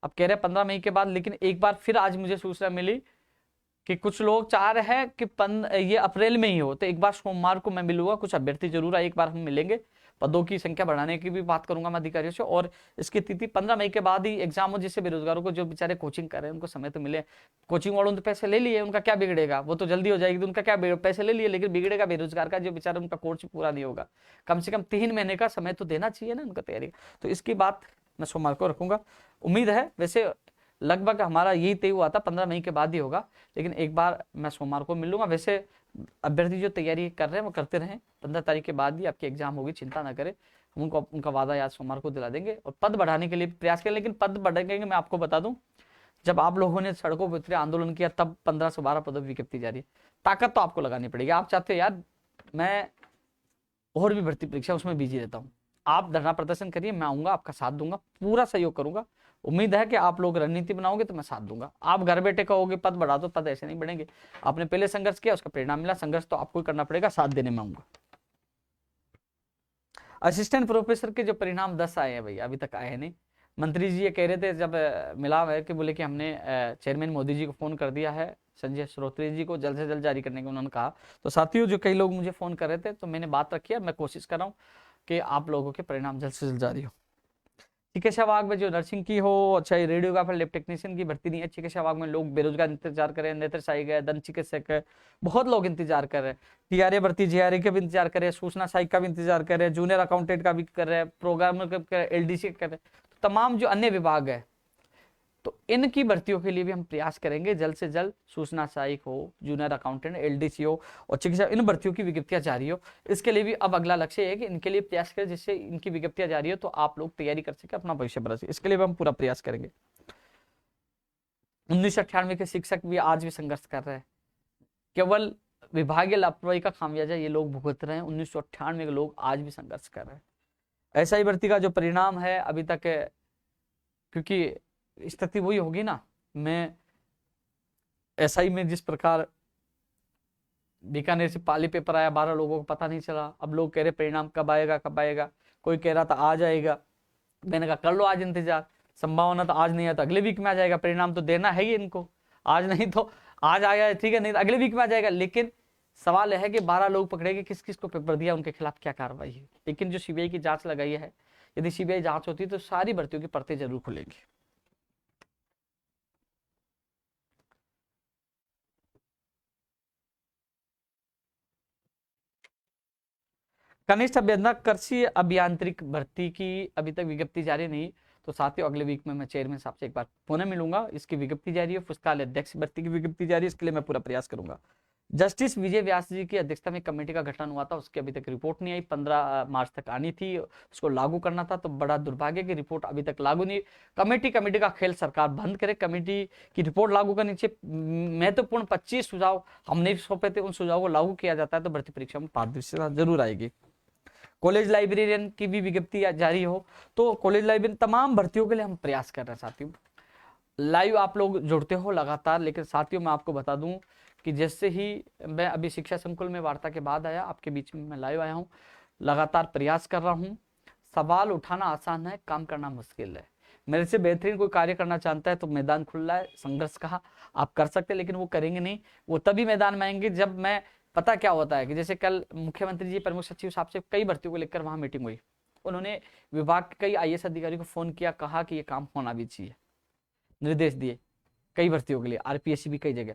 अब कह रहे हैं 15 मई के बाद, लेकिन एक बार फिर आज मुझे सूचना मिली कि कुछ लोग चाह रहे हैं कि ये अप्रैल में ही हो, तो एक बार सोमवार को मैं मिलूंगा, कुछ अभ्यर्थी जरूर है, एक बार हम मिलेंगे, पदों की संख्या बढ़ाने की भी बात करूंगा मैं अधिकारियों से, और इसकी तिथि 15 मई के बाद ही एग्जाम हो, जिससे बेरोजगारों को जो बेचारे कोचिंग कर रहे हैं उनको समय तो मिले। कोचिंग वालों ने तो पैसे ले लिए, उनका क्या बिगड़ेगा, वो तो जल्दी हो जाएगी, तो उनका क्या पैसे ले लिए, लेकिन बिगड़ेगा बेरोजगार का, जो बेचारा उनका कोर्स पूरा नहीं होगा, कम से कम 3 महीने का समय तो देना चाहिए ना उनका तैयारी। तो इसकी बात मैं सोमवार को रखूंगा। उम्मीद है, वैसे लगभग हमारा यही तय हुआ था 15 मई के बाद ही होगा, लेकिन एक बार मैं सोमवार को मिल लूंगा। वैसे अभ्यर्थी जो तैयारी कर रहे हैं वो करते रहें, 15 तारीख के बाद ही आपकी एग्जाम होगी, चिंता ना करें, हम उनको उनका वादा याद सोमवार को दिला देंगे, और पद बढ़ाने के लिए प्रयास करें। लेकिन पद बढ़ेंगे मैं आपको बता दूं, जब आप लोगों ने सड़कों पर उतरे, आंदोलन किया, तब 15 से 12 पदों की विज्ञप्ति जारी है। ताकत तो आपको लगानी पड़ेगी। आप चाहते हो यार मैं और भी भर्ती परीक्षा उसमें बिजी रहता हूँ, आप धरना प्रदर्शन करिए, मैं आऊंगा, आपका साथ दूंगा, पूरा सहयोग करूंगा। उम्मीद है कि आप लोग रणनीति बनाओगे तो मैं साथ दूंगा। आप घर बैठे कहोगे पद बढ़ा दो, पद ऐसे नहीं बढ़ेंगे। आपने पहले संघर्ष किया, उसका परिणाम मिला, संघर्ष तो आपको ही करना पड़ेगा, साथ देने में आऊंगा। असिस्टेंट प्रोफेसर के जो परिणाम 10 आए हैं भैया, अभी तक आए हैं नहीं। मंत्री जी ये कह रहे थे जब मिला है कि बोले कि हमने चेयरमैन मोदी जी को फोन कर दिया है, संजय श्रोत्री जी को जल्द से जल्द जारी करने को उन्होंने कहा। तो साथियों जो कई लोग मुझे फोन कर रहे थे, तो मैंने बात रखी है, मैं कोशिश कर रहा हूँ कि आप लोगों के परिणाम जल्द से जल्द जारी हो। चिकित्सा विभाग में जो नर्सिंग की हो, चाहे रेडियोग्राफर, लैब टेक्नीशियन की भर्ती नहीं है। चिकित्सा विभाग में लोग बेरोजगार इंतजार कर रहे हैं, नेत्र सहायक है, दंत चिकित्सक है, बहुत लोग इंतजार कर रहे हैं। टीआरए भर्ती, जीआरए का भी इंतजार कर रहे हैं, सूचना सहायक का भी इंतजार कर रहे हैं, जूनियर अकाउंटेंट का भी कर रहे हैं, प्रोग्रामर का कर रहे हैं, एलडीसी का कर रहे हैं। तो तमाम जो अन्य विभाग है तो इनकी भर्तियों के लिए भी हम प्रयास करेंगे जल्द से जल्द। सूचना सहायक हो, जूनियर अकाउंटेंट, एलडीसी हो और चिकित्सा, इन भर्तियों की विज्ञप्तियां जारी हो। इसके लिए भी अब अगला लक्ष्य है कि इनके लिए प्रयास करें, जिससे इनकी विज्ञप्तियां जारी हो तो आप लोग तैयारी कर सके, अपना भविष्य बना सके। इसके लिए भी हम पूरा प्रयास करेंगे। 1998 के शिक्षक भी आज भी संघर्ष कर रहे हैं। केवल विभागीय लापरवाही का खामियाजा ये लोग भुगत रहे हैं। 1998 के लोग आज भी संघर्ष कर रहे हैं। ऐसा ही भर्ती का जो परिणाम है अभी तक, क्योंकि स्थिति वही होगी ना, मैं एसआई में जिस प्रकार बीकानेर से पाली पेपर आया, 12 लोगों को पता नहीं चला। अब लोग कह रहे परिणाम कब आएगा कब आएगा, कोई कह रहा था आज आएगा। मैंने कहा कर लो आज इंतजार, संभावना तो आज नहीं है तो अगले वीक में आ जाएगा। परिणाम तो देना है ही इनको, आज नहीं तो आज आया ठीक है, नहीं तो अगले वीक में आ जाएगा। लेकिन सवाल है कि 12 लोग पकड़ेंगे, किस किस को पेपर दिया, उनके खिलाफ क्या कार्रवाई है। लेकिन जो सीबीआई की जांच लगाई है, यदि सीबीआई जांच होती तो सारी भर्तियों की परतें जरूर खुलेंगी। कनिष्ठ अभियंता कृषि अभियांत्रिक भर्ती की अभी तक विज्ञप्ति जारी नहीं, तो साथियों अगले वीक में मैं चेयरमैन साहब से एक बार पुनः मिलूंगा। इसकी विज्ञप्ति जारी है। पुस्तकालय अध्यक्ष भर्ती की विज्ञप्ति जारी है, इसके लिए मैं पूरा प्रयास करूंगा। जस्टिस विजय व्यास जी की अध्यक्षता में कमेटी का गठन हुआ था, उसकी अभी तक रिपोर्ट नहीं आई। 15 मार्च तक आनी थी, उसको लागू करना था। तो बड़ा दुर्भाग्य की रिपोर्ट अभी तक लागू नहीं। कमेटी का खेल सरकार बंद करे। कमेटी की रिपोर्ट लागू करने से महत्वपूर्ण 25 सुझाव हमने सौंपे थे, उन सुझावों को लागू किया जाता है तो भर्ती परीक्षा में पारदर्शिता जरूर आएगी। कॉलेज लाइब्रेरियन की भी विज्ञप्ति जारी हो, तो कॉलेज लाइब्रेरियन तमाम भर्तियों के लिए हम प्रयास कर रहे हैं। साथियों लाइव आप लोग जुड़ते हो लगातार, लेकिन साथियों मैं आपको बता दूं कि जैसे ही मैं अभी शिक्षा संकुल में वार्ता के बाद आया, आपके बीच में मैं लाइव आया हूं, लगातार प्रयास कर रहा हूं। सवाल उठाना आसान है, काम करना मुश्किल है। मेरे से बेहतरीन कोई कार्य करना चाहता है तो मैदान खुला है, संघर्ष का आप कर सकते हैं, लेकिन वो करेंगे नहीं। वो तभी मैदान में आएंगे जब मैं, पता क्या होता है कि जैसे कल मुख्यमंत्री जी प्रमुख सचिव साहब से कई भर्तियों को लेकर वहां मीटिंग हुई। उन्होंने विभाग के कई आईएएस अधिकारियों को फोन किया, कहा कि ये काम होना भी चाहिए, निर्देश दिए कई भर्तियों के लिए, आरपीएससी भी कई जगह।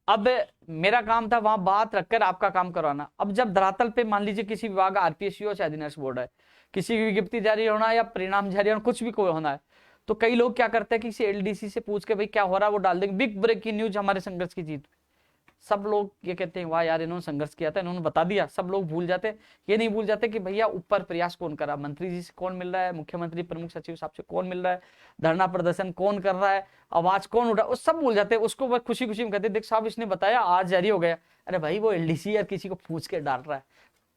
अब मेरा काम था वहां बात रखकर आपका काम करवाना। अब जब धरातल पे मान लीजिए किसी विभाग का आरपीएससी हो चाहे नर्स बोर्ड है, किसी की विज्ञप्ति जारी होना या परिणाम जारी होना, कुछ भी कोई होना है, तो कई लोग क्या करते हैं कि किसी एलडीसी से पूछ के भाई क्या हो रहा है, वो डाल देंगे बिग ब्रेकिंग न्यूज हमारे संघर्ष की जीत। सब लोग ये कहते हैं वाह यार इन्होंने संघर्ष किया था, इन्होंने बता दिया। सब लोग भूल जाते, ये नहीं भूल जाते कि भैया ऊपर प्रयास कौन कर रहा है, मंत्री जी से कौन मिल रहा है, मुख्यमंत्री प्रमुख सचिव साहब से कौन मिल रहा है, धरना प्रदर्शन कौन कर रहा है, आवाज कौन उठा, वो सब भूल जाते हैं। उसको बस खुशी खुशी में कहते देख साहब इसने बताया आज जारी हो गया। अरे भाई वो एलडीसी या किसी को पूछ के डाल रहा है,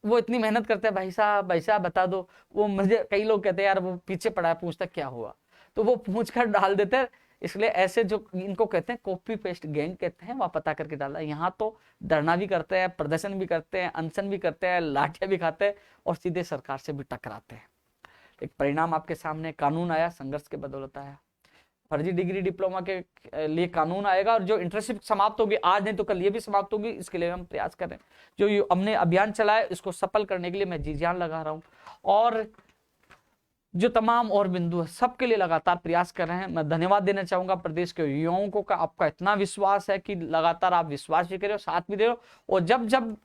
वो इतनी मेहनत करते हैं, भाई साहब बता दो। वो मुझे कई लोग कहते हैं यार वो पीछे पड़ा है, पूछता क्या हुआ, तो वो पूछ कर डाल देते हैं। इसलिए ऐसे जो इनको कहते हैं कॉपी पेस्ट गैंग कहते हैं, वहां पता करके डाला। यहाँ तो धरना भी करते हैं, प्रदर्शन भी करते हैं, अनशन भी करते हैं, लाठियां भी खाते हैं और सीधे सरकार से भी टकराते हैं। एक परिणाम आपके सामने, कानून आया, संघर्ष के बदौलत आया। फर्जी डिग्री डिप्लोमा के लिए कानून आएगा और जो इंटर्नशिप समाप्त होगी आज नहीं तो कल ये भी समाप्त होगी, इसके लिए हम प्रयास करें। जो हमने अभियान चलाया इसको सफल करने के लिए मैं जी जान लगा रहा हूँ और जो तमाम और बिंदु है सबके लिए लगातार प्रयास कर रहे हैं। मैं धन्यवाद देना चाहूंगा प्रदेश के युवाओं को का आपका इतना विश्वास है कि लगातार आप विश्वास भी कर रहे हो, साथ भी दे रहे हो और जब जब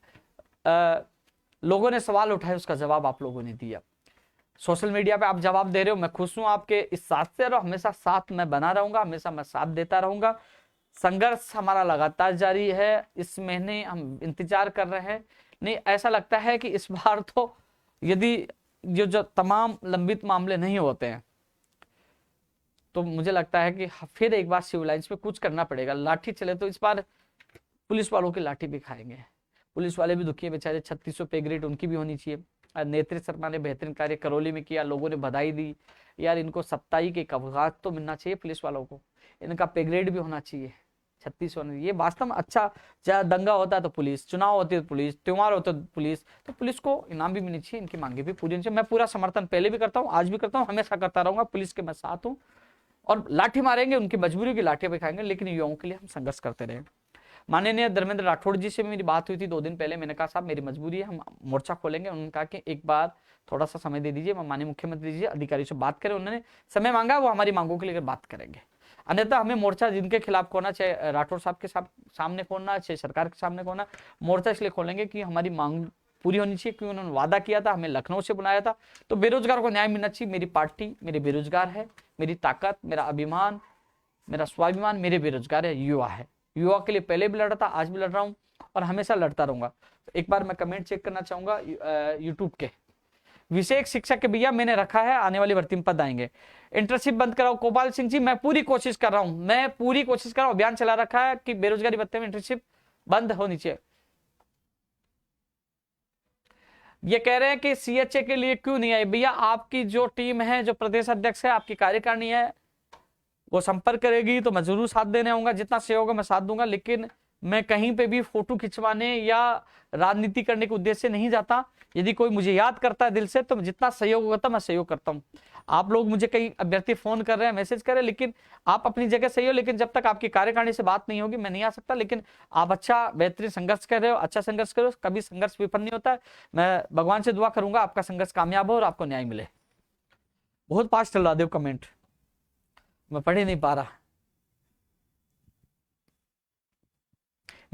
लोगों ने सवाल उठाए उसका जवाब आप लोगों ने दिया। सोशल मीडिया पे आप जवाब दे रहे हो, मैं खुश हूं आपके इस साथ से और हमेशा साथ मैं बना रहूंगा, हमेशा मैं साथ देता रहूंगा। संघर्ष हमारा लगातार जारी है। इस महीने हम इंतजार कर रहे हैं। नहीं ऐसा लगता है कि इस बार तो यदि जो तमाम लंबित मामले नहीं होते हैं तो मुझे लगता है कि फिर एक बार सिविल लाइंस पे कुछ करना पड़ेगा। लाठी चले तो इस बार पुलिस वालों की लाठी भी खाएंगे। पुलिस वाले भी दुखी है बेचारे, 3600 पे ग्रेड उनकी भी होनी चाहिए। नेत्री शर्मा ने बेहतरीन कार्य करौली में किया, लोगों ने बधाई दी। यार इनको साप्ताहिक एक अवकाश तो मिलना चाहिए पुलिस वालों को, इनका पे ग्रेड भी होना चाहिए। 36 होने, ये वास्तव में अच्छा। चाहे दंगा होता है तो पुलिस, चुनाव होते है तो पुलिस, त्योहार होता है तो पुलिस को इनाम भी मिलनी चाहिए, इनकी मांगे भी पूरी चाहिए। मैं पूरा समर्थन पहले भी करता हूँ, आज भी करता हूँ, हमेशा करता रहूंगा। पुलिस के मैं साथ हूँ और लाठी मारेंगे, उनकी मजबूरी की लाठी भी खाएंगे, लेकिन युवाओं के लिए हम संघर्ष करते रहे। माननीय धर्मेंद्र राठौड़ जी से मेरी बात हुई थी 2 दिन पहले। मैंने कहा साहब मेरी मजबूरी है, हम मोर्चा खोलेंगे। उन्होंने कहा कि एक बार थोड़ा सा समय दे दीजिए, माननीय मुख्यमंत्री जी अधिकारियों से बात करें। उन्होंने समय मांगा, वो हमारी मांगों के लेकर बात करेंगे। अन्यथा हमें मोर्चा जिनके खिलाफ खोलना, चाहे राठौड़ साहब के सामने खोलना, चाहे सरकार के सामने खोलना, मोर्चा इसलिए खोलेंगे कि हमारी मांग पूरी होनी चाहिए, क्योंकि उन्होंने वादा किया था, हमें लखनऊ से बुलाया था। तो बेरोजगार को न्याय मिलना चाहिए। मेरी पार्टी मेरे बेरोजगार है, मेरी ताकत, मेरा अभिमान, मेरा स्वाभिमान मेरे बेरोजगार है, युवा है। युवा के लिए पहले भी लड़ा था, आज भी लड़ रहा हूं और हमेशा लड़ता रहूंगा। एक बार मैं कमेंट चेक करना चाहूंगा यूट्यूब के। विषय शिक्षक के भैया मैंने रखा है, आने वाली भर्ती में पद आएंगे। इंटर्नशिप बंद कराओ गोपाल सिंह जी, मैं पूरी कोशिश कर रहा हूं, मैं पूरी कोशिश कर रहा हूं। अभियान चला रखा है कि बेरोजगारी भत्ते में इंटर्नशिप बंद होनी चाहिए। ये कह रहे हैं कि सीएचए के लिए क्यों नहीं आई। भैया आपकी जो टीम है, जो प्रदेश अध्यक्ष है, आपकी कार्यकारिणी है, वो संपर्क करेगी तो मैं जरूर साथ देने आऊंगा। जितना सहयोग होगा मैं साथ दूंगा। लेकिन मैं कहीं पे भी फोटो खिंचवाने या राजनीति करने के उद्देश्य से नहीं जाता। यदि कोई मुझे याद करता है दिल से तो जितना सहयोग होता मैं सहयोग करता हूं। आप लोग मुझे कई अभ्यर्थी फोन कर रहे हैं, मैसेज कर रहे हैं, लेकिन आप अपनी जगह सही हो। लेकिन जब तक आपकी कार्यकारिणी से बात नहीं होगी मैं नहीं आ सकता। लेकिन आप अच्छा बेहतरीन संघर्ष कर रहे हो, अच्छा संघर्ष करो, कभी संघर्ष विफल नहीं होता है। मैं भगवान से दुआ करूंगा आपका संघर्ष कामयाब हो और आपको न्याय मिले। बहुत फास्ट चल रहा देव कमेंट, मैं पढ़ ही नहीं पा रहा।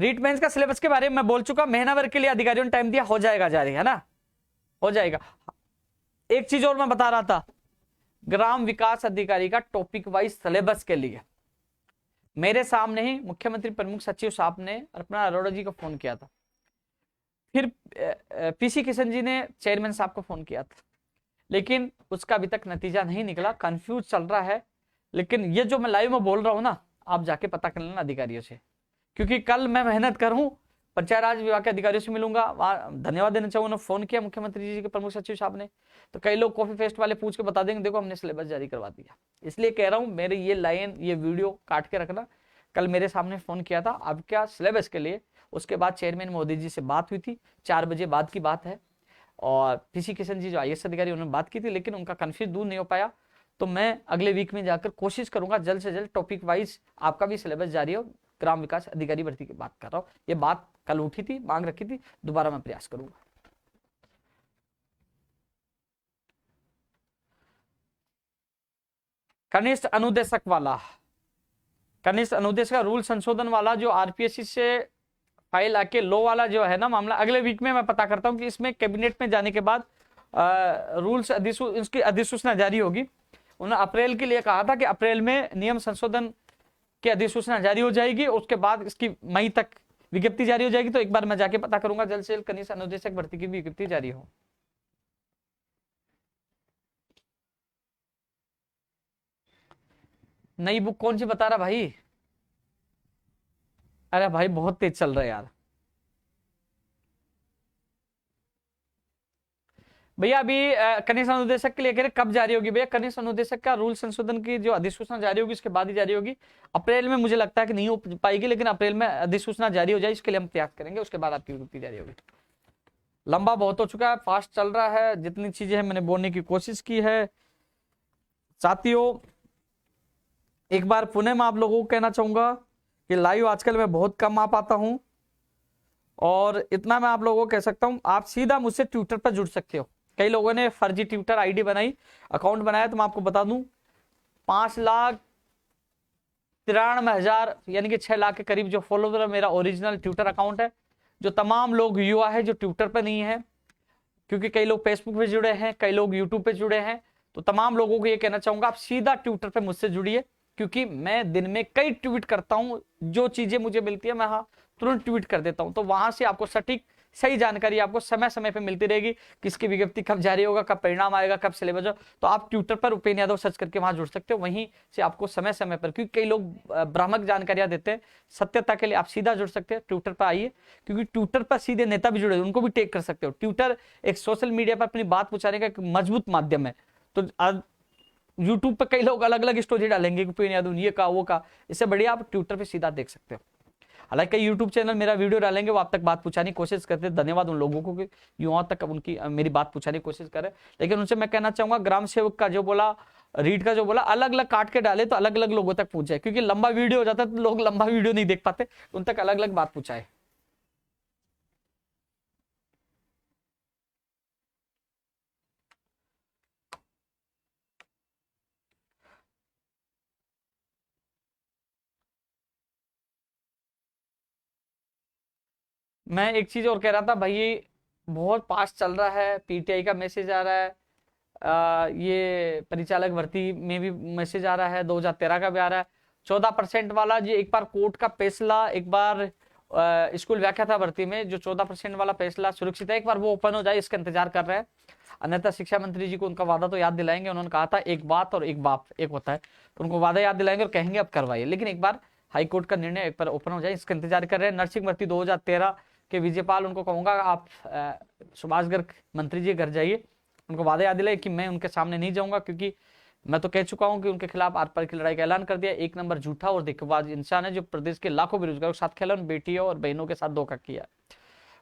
रीट मेंस का सिलेबस के बारे में मैं बोल चुका, महीना भर के लिए अधिकारियों ने टाइम दिया, हो जाएगा जारी, है ना, हो जाएगा। एक चीज और मैं बता रहा था, ग्राम विकास अधिकारी का टॉपिक वाइज सिलेबस के लिए मेरे सामने ही मुख्यमंत्री प्रमुख सचिव साहब ने अर्पणा अरोड़ा जी को फोन किया था, फिर पीसी किशन जी ने चेयरमैन साहब को फोन किया था, लेकिन उसका अभी तक नतीजा नहीं निकला। कंफ्यूज चल रहा है। लेकिन ये जो मैं लाइव में बोल रहा हूं ना, आप जाके पता कर लेना अधिकारियों से, क्योंकि कल मैं मेहनत करूं, पंचायत राज विभाग के अधिकारियों से मिलूंगा। धन्यवाद देना चाहूंगा, उन्होंने फोन किया मुख्यमंत्री जी के प्रमुख सचिव साहब ने, तो कई लोग कॉफी फेस्ट वाले पूछ के बता देंगे देखो हमने सिलेबस जारी करवा दिया। इसलिए कह रहा हूं, मेरे ये लाइन, ये वीडियो काट के रखना। कल मेरे सामने फोन किया था अब क्या सिलेबस के लिए। उसके बाद चेयरमैन मोदी जी से बात हुई थी, 4 बजे बाद की बात है। और पीसी किशन जी जो आईएएस अधिकारी, उन्होंने बात की थी, लेकिन उनका कंफ्यूज दूर नहीं हो पाया। तो मैं अगले वीक में जाकर कोशिश करूंगा जल्द से जल्द टॉपिक वाइज आपका भी सिलेबस जारी हो। ग्राम विकास अधिकारी भर्ती की बात कर रहा हूं, ये बात कल उठी थी, मांग रखी थी, दोबारा मैं प्रयास करूंगा। कनिष्ठ अनुदेशक वाला, कनिष्ठ अनुदेशक रूल संशोधन वाला जो आरपीएससी से फाइल आके लो वाला जो है ना मामला, अगले वीक में मैं पता करता हूं कि इसमें कैबिनेट में जाने के बाद रूल्स इसकी अधिसूचना जारी होगी। उन्होंने अप्रैल के लिए कहा था कि अप्रैल में नियम संशोधन की अधिसूचना जारी हो जाएगी, उसके बाद इसकी मई तक विज्ञप्ति जारी हो जाएगी। तो एक बार मैं जाके पता करूंगा जल्द से जल्द कनिष्ठ अनुदेशक भर्ती की विज्ञप्ति जारी हो। नई बुक कौन सी बता रहा भाई? अरे भाई बहुत तेज चल रहा है यार। भैया अभी कनिष्ठ अनुदेशक के लिए कब जारी होगी? भैया कनिष्ठ अनुदेशक का रूल संशोधन की जो अधिसूचना जारी होगी उसके बाद ही जारी होगी। अप्रैल में मुझे लगता है कि नहीं हो पाएगी, लेकिन अप्रैल में अधिसूचना जारी हो जाए इसके लिए हम प्रयास करेंगे, उसके बाद आपकी विज्ञप्ति जारी होगी। लंबा बहुत हो चुका है, फास्ट चल रहा है, जितनी चीजें हैं मैंने बोलने की कोशिश की है। साथियों एक बार पुनः मैं आप लोगों को कहना चाहूंगा कि लाइव आजकल मैं बहुत कम आ पाता हूं, और इतना मैं आप लोगों को कह सकता हूं, आप सीधा मुझसे ट्विटर पर जुड़ सकते हो। कई लोगों ने फर्जी ट्विटर आईडी बनाई, अकाउंट बनाया, तो मैं आपको बता दूं 5,93,000 यानी कि 6 लाख के करीब जो फॉलोवर है मेरा ओरिजिनल ट्विटर अकाउंट है। जो तमाम लोग युवा है जो ट्विटर पर नहीं है, क्योंकि कई लोग फेसबुक पे जुड़े हैं, कई लोग यूट्यूब पे जुड़े हैं, तो तमाम लोगों को ये कहना चाहूंगा आप सीधा ट्विटर पे मुझसे जुड़िए, क्योंकि मैं दिन में कई ट्वीट करता हूं। जो चीजें मुझे मिलती है मैं तुरंत ट्वीट कर देता हूं, तो वहां से आपको सटीक सही जानकारी आपको समय समय पे मिलती रहेगी, किसकी विज्ञप्ति कब जारी होगा, कब परिणाम आएगा, कब सिलेबस हो। तो आप ट्विटर पर उपेन्द्र यादव सर्च करके वहां जुड़ सकते हो, वहीं से आपको समय समय पर, क्योंकि कई लोग भ्रामक जानकारियां देते हैं, सत्यता के लिए आप सीधा जुड़ सकते हैं। ट्विटर पर आइए, क्योंकि ट्विटर पर सीधे नेता भी जुड़े, उनको भी टेक कर सकते हो। ट्विटर एक सोशल मीडिया पर अपनी बात पहुंचाने का एक मजबूत माध्यम है। तो यूट्यूब पर कई लोग अलग अलग स्टोरी डालेंगे, उपेन्द्र यादव ये का वो का, इससे बढ़िया आप ट्विटर पर सीधा देख सकते हो। हालांकि कई यूट्यूब चैनल मेरा वीडियो डालेंगे, वो आप तक बात पहुंचाने की कोशिश करते हैं, धन्यवाद उन लोगों को कि युवाओं तक उनकी मेरी बात पहुंचाने की कोशिश करें। लेकिन उनसे मैं कहना चाहूंगा, ग्राम सेवक का जो बोला रीड का जो बोला अलग अलग काट के डाले तो अलग अलग लोगों तक पहुंचे, क्योंकि लंबा वीडियो हो जाता है तो लोग लंबा वीडियो नहीं देख पाते, उन तक अलग अलग बात पहुंचाए। मैं एक चीज और कह रहा था भाई, बहुत पास चल रहा है, पीटीआई का मैसेज आ रहा है, ये परिचालक भर्ती में भी मैसेज आ रहा है, 2013 का भी आ रहा है, 14% वाला। जी एक बार कोर्ट का फैसला, एक बार स्कूल व्याख्याता भर्ती में जो 14% वाला फैसला सुरक्षित है, एक बार वो ओपन हो जाए, इसका इंतजार कर रहे हैं। अन्यथा शिक्षा मंत्री जी को उनका वादा तो याद दिलाएंगे, उन्होंने कहा था एक बात और एक बाप एक होता है, तो उनको वादा याद दिलाएंगे और कहेंगे अब करवाइए, लेकिन एक बार हाईकोर्ट का निर्णय एक बार ओपन हो जाए, इसका इंतजार कर रहे हैं। नर्सिंग भर्ती 2013 के विजयपाल, उनको कहूंगा आप सुभाष गर्ग मंत्री जी घर जाइए, उनको वादा याद दिलाए कि मैं उनके सामने नहीं जाऊंगा, क्योंकि मैं तो कह चुका हूं कि उनके खिलाफ आर पार की लड़ाई का ऐलान कर दिया। एक नंबर झूठा और धोखेबाज इंसान है जो प्रदेश के लाखों बेरोजगारों के साथ खेला, उन बेटियों और बहनों के साथ धोखा किया।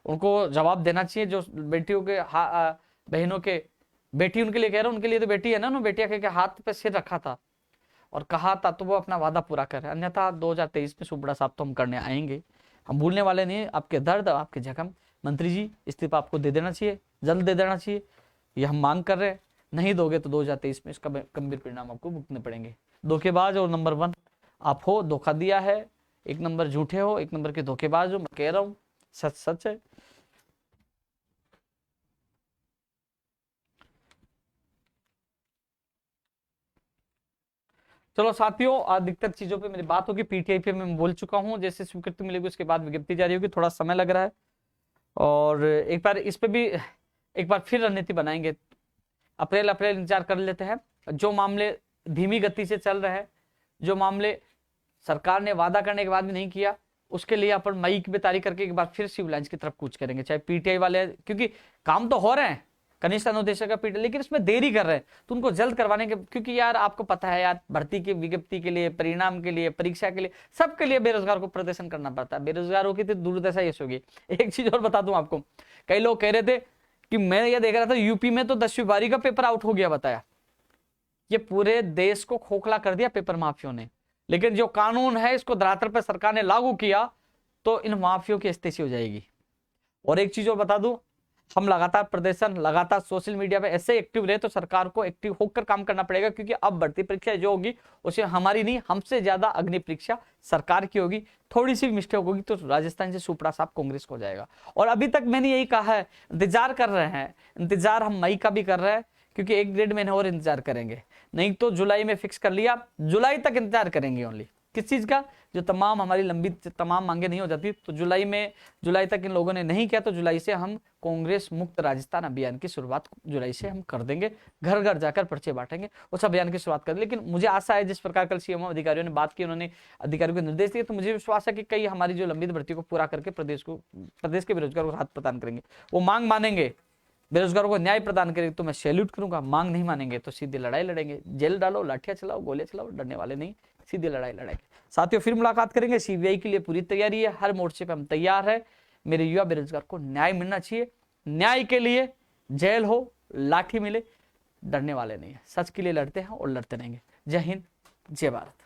उनको जवाब देना चाहिए, जो बेटियों के बहनों के, बेटी उनके लिए कह रहा हूं, उनके लिए तो बेटी है ना, उन्होंने बेटिया के हाथ पे सिर रखा था और कहा था, तो वो अपना वादा पूरा करे, अन्यथा 2023 में सुबड़ा साहब तो हम करने आएंगे, हम भूलने वाले नहीं। आपके दर्द, आपके जख्म, मंत्री जी इस्तीफा आपको दे देना चाहिए, जल्द दे देना चाहिए, ये हम मांग कर रहे हैं। नहीं दोगे तो 2023 में इसका गंभीर परिणाम आपको भुगतने पड़ेंगे। धोखेबाज और नंबर 1 आप हो, धोखा दिया है, एक नंबर झूठे हो, एक नंबर के धोखेबाज हो, मैं कह रहा हूं, सच सच है। चलो साथियों, अधिकतर चीजों पे मेरी बात होगी, पीटीआई पे मैं बोल चुका हूं, जैसे स्वीकृति मिलेगी उसके बाद विज्ञप्ति जारी होगी, थोड़ा समय लग रहा है, और एक बार इस पे भी एक बार फिर रणनीति बनाएंगे। अप्रैल इंतजार कर लेते हैं। जो मामले धीमी गति से चल रहे हैं, जो मामले सरकार ने वादा करने के बाद भी नहीं किया, उसके लिए अपन मई की तारीख करके एक बार फिर सिविल लाइंस की तरफ कूच करेंगे, चाहे पीटीआई वाले, क्योंकि काम तो हो रहे हैं कनिष्ठ अनुदेशक का पीटीआई, लेकिन इसमें देरी कर रहे हैं, तो उनको जल्द करवाने के, क्योंकि यार आपको पता है यार, भर्ती की विज्ञप्ति के लिए, परिणाम के लिए, परीक्षा के लिए, सबके लिए बेरोजगार को प्रदर्शन करना पड़ता है। बेरोजगारों की तो दुर्दशा ये होगी। एक चीज और बता दूं आपको, कई लोग कह रहे थे कि मैं ये देख रहा था यूपी में तो 10वीं बारी का पेपर आउट हो गया, बताया, ये पूरे देश को खोखला कर दिया पेपर माफियों ने। लेकिन जो कानून है इसको धरातल पर सरकार ने लागू किया तो इन माफियों की स्थिति हो जाएगी। और एक चीज और बता दूं, हम लगातार प्रदर्शन, लगातार सोशल मीडिया पे ऐसे एक्टिव रहे तो सरकार को एक्टिव होकर काम करना पड़ेगा, क्योंकि अब भर्ती परीक्षा जो होगी उसे हमारी नहीं, हमसे ज्यादा अग्नि परीक्षा सरकार की होगी। थोड़ी सी मिस्टेक होगी तो राजस्थान से सुपड़ा साहब कांग्रेस को हो जाएगा। और अभी तक मैंने यही कहा है, इंतजार कर रहे हैं, इंतजार हम मई का भी कर रहे हैं, क्योंकि 1-1.5 महीने और इंतजार करेंगे, नहीं तो जुलाई में फिक्स कर लिया, जुलाई तक इंतजार करेंगे ओनली। किस चीज का? जो तमाम हमारी लंबी तमाम मांगे नहीं हो जाती तो जुलाई तक इन लोगों ने नहीं किया, तो जुलाई से हम कांग्रेस मुक्त राजस्थान अभियान की शुरुआत जुलाई से हम कर देंगे, घर घर जाकर पर्चे बांटेंगे, उस अभियान की शुरुआत कर देंगे। लेकिन मुझे आशा है, जिस प्रकार कल सीएमओ अधिकारियों ने बात की, उन्होंने अधिकारियों को निर्देश दिए, तो मुझे विश्वास है कि कई हमारी जो लंबित भर्ती को पूरा करके प्रदेश के बेरोजगारों को राहत प्रदान करेंगे, वो मांग मानेंगे, बेरोजगारों को न्याय प्रदान करेंगे, तो मैं सैल्यूट करूंगा। मांग नहीं मानेंगे तो सीधी लड़ाई लड़ेंगे, जेल डालो, लाठियां चलाओ, गोलियां चलाओ, डरने वाले नहीं, सीधी लड़ाई लड़ेंगे। साथियों फिर मुलाकात करेंगे। सीबीआई के लिए पूरी तैयारी है, हर मोर्चे पे हम तैयार है। मेरे युवा बेरोजगार को न्याय मिलना चाहिए, न्याय के लिए जेल हो, लाठी मिले, डरने वाले नहीं है, सच के लिए लड़ते हैं और लड़ते रहेंगे। जय हिंद, जय भारत।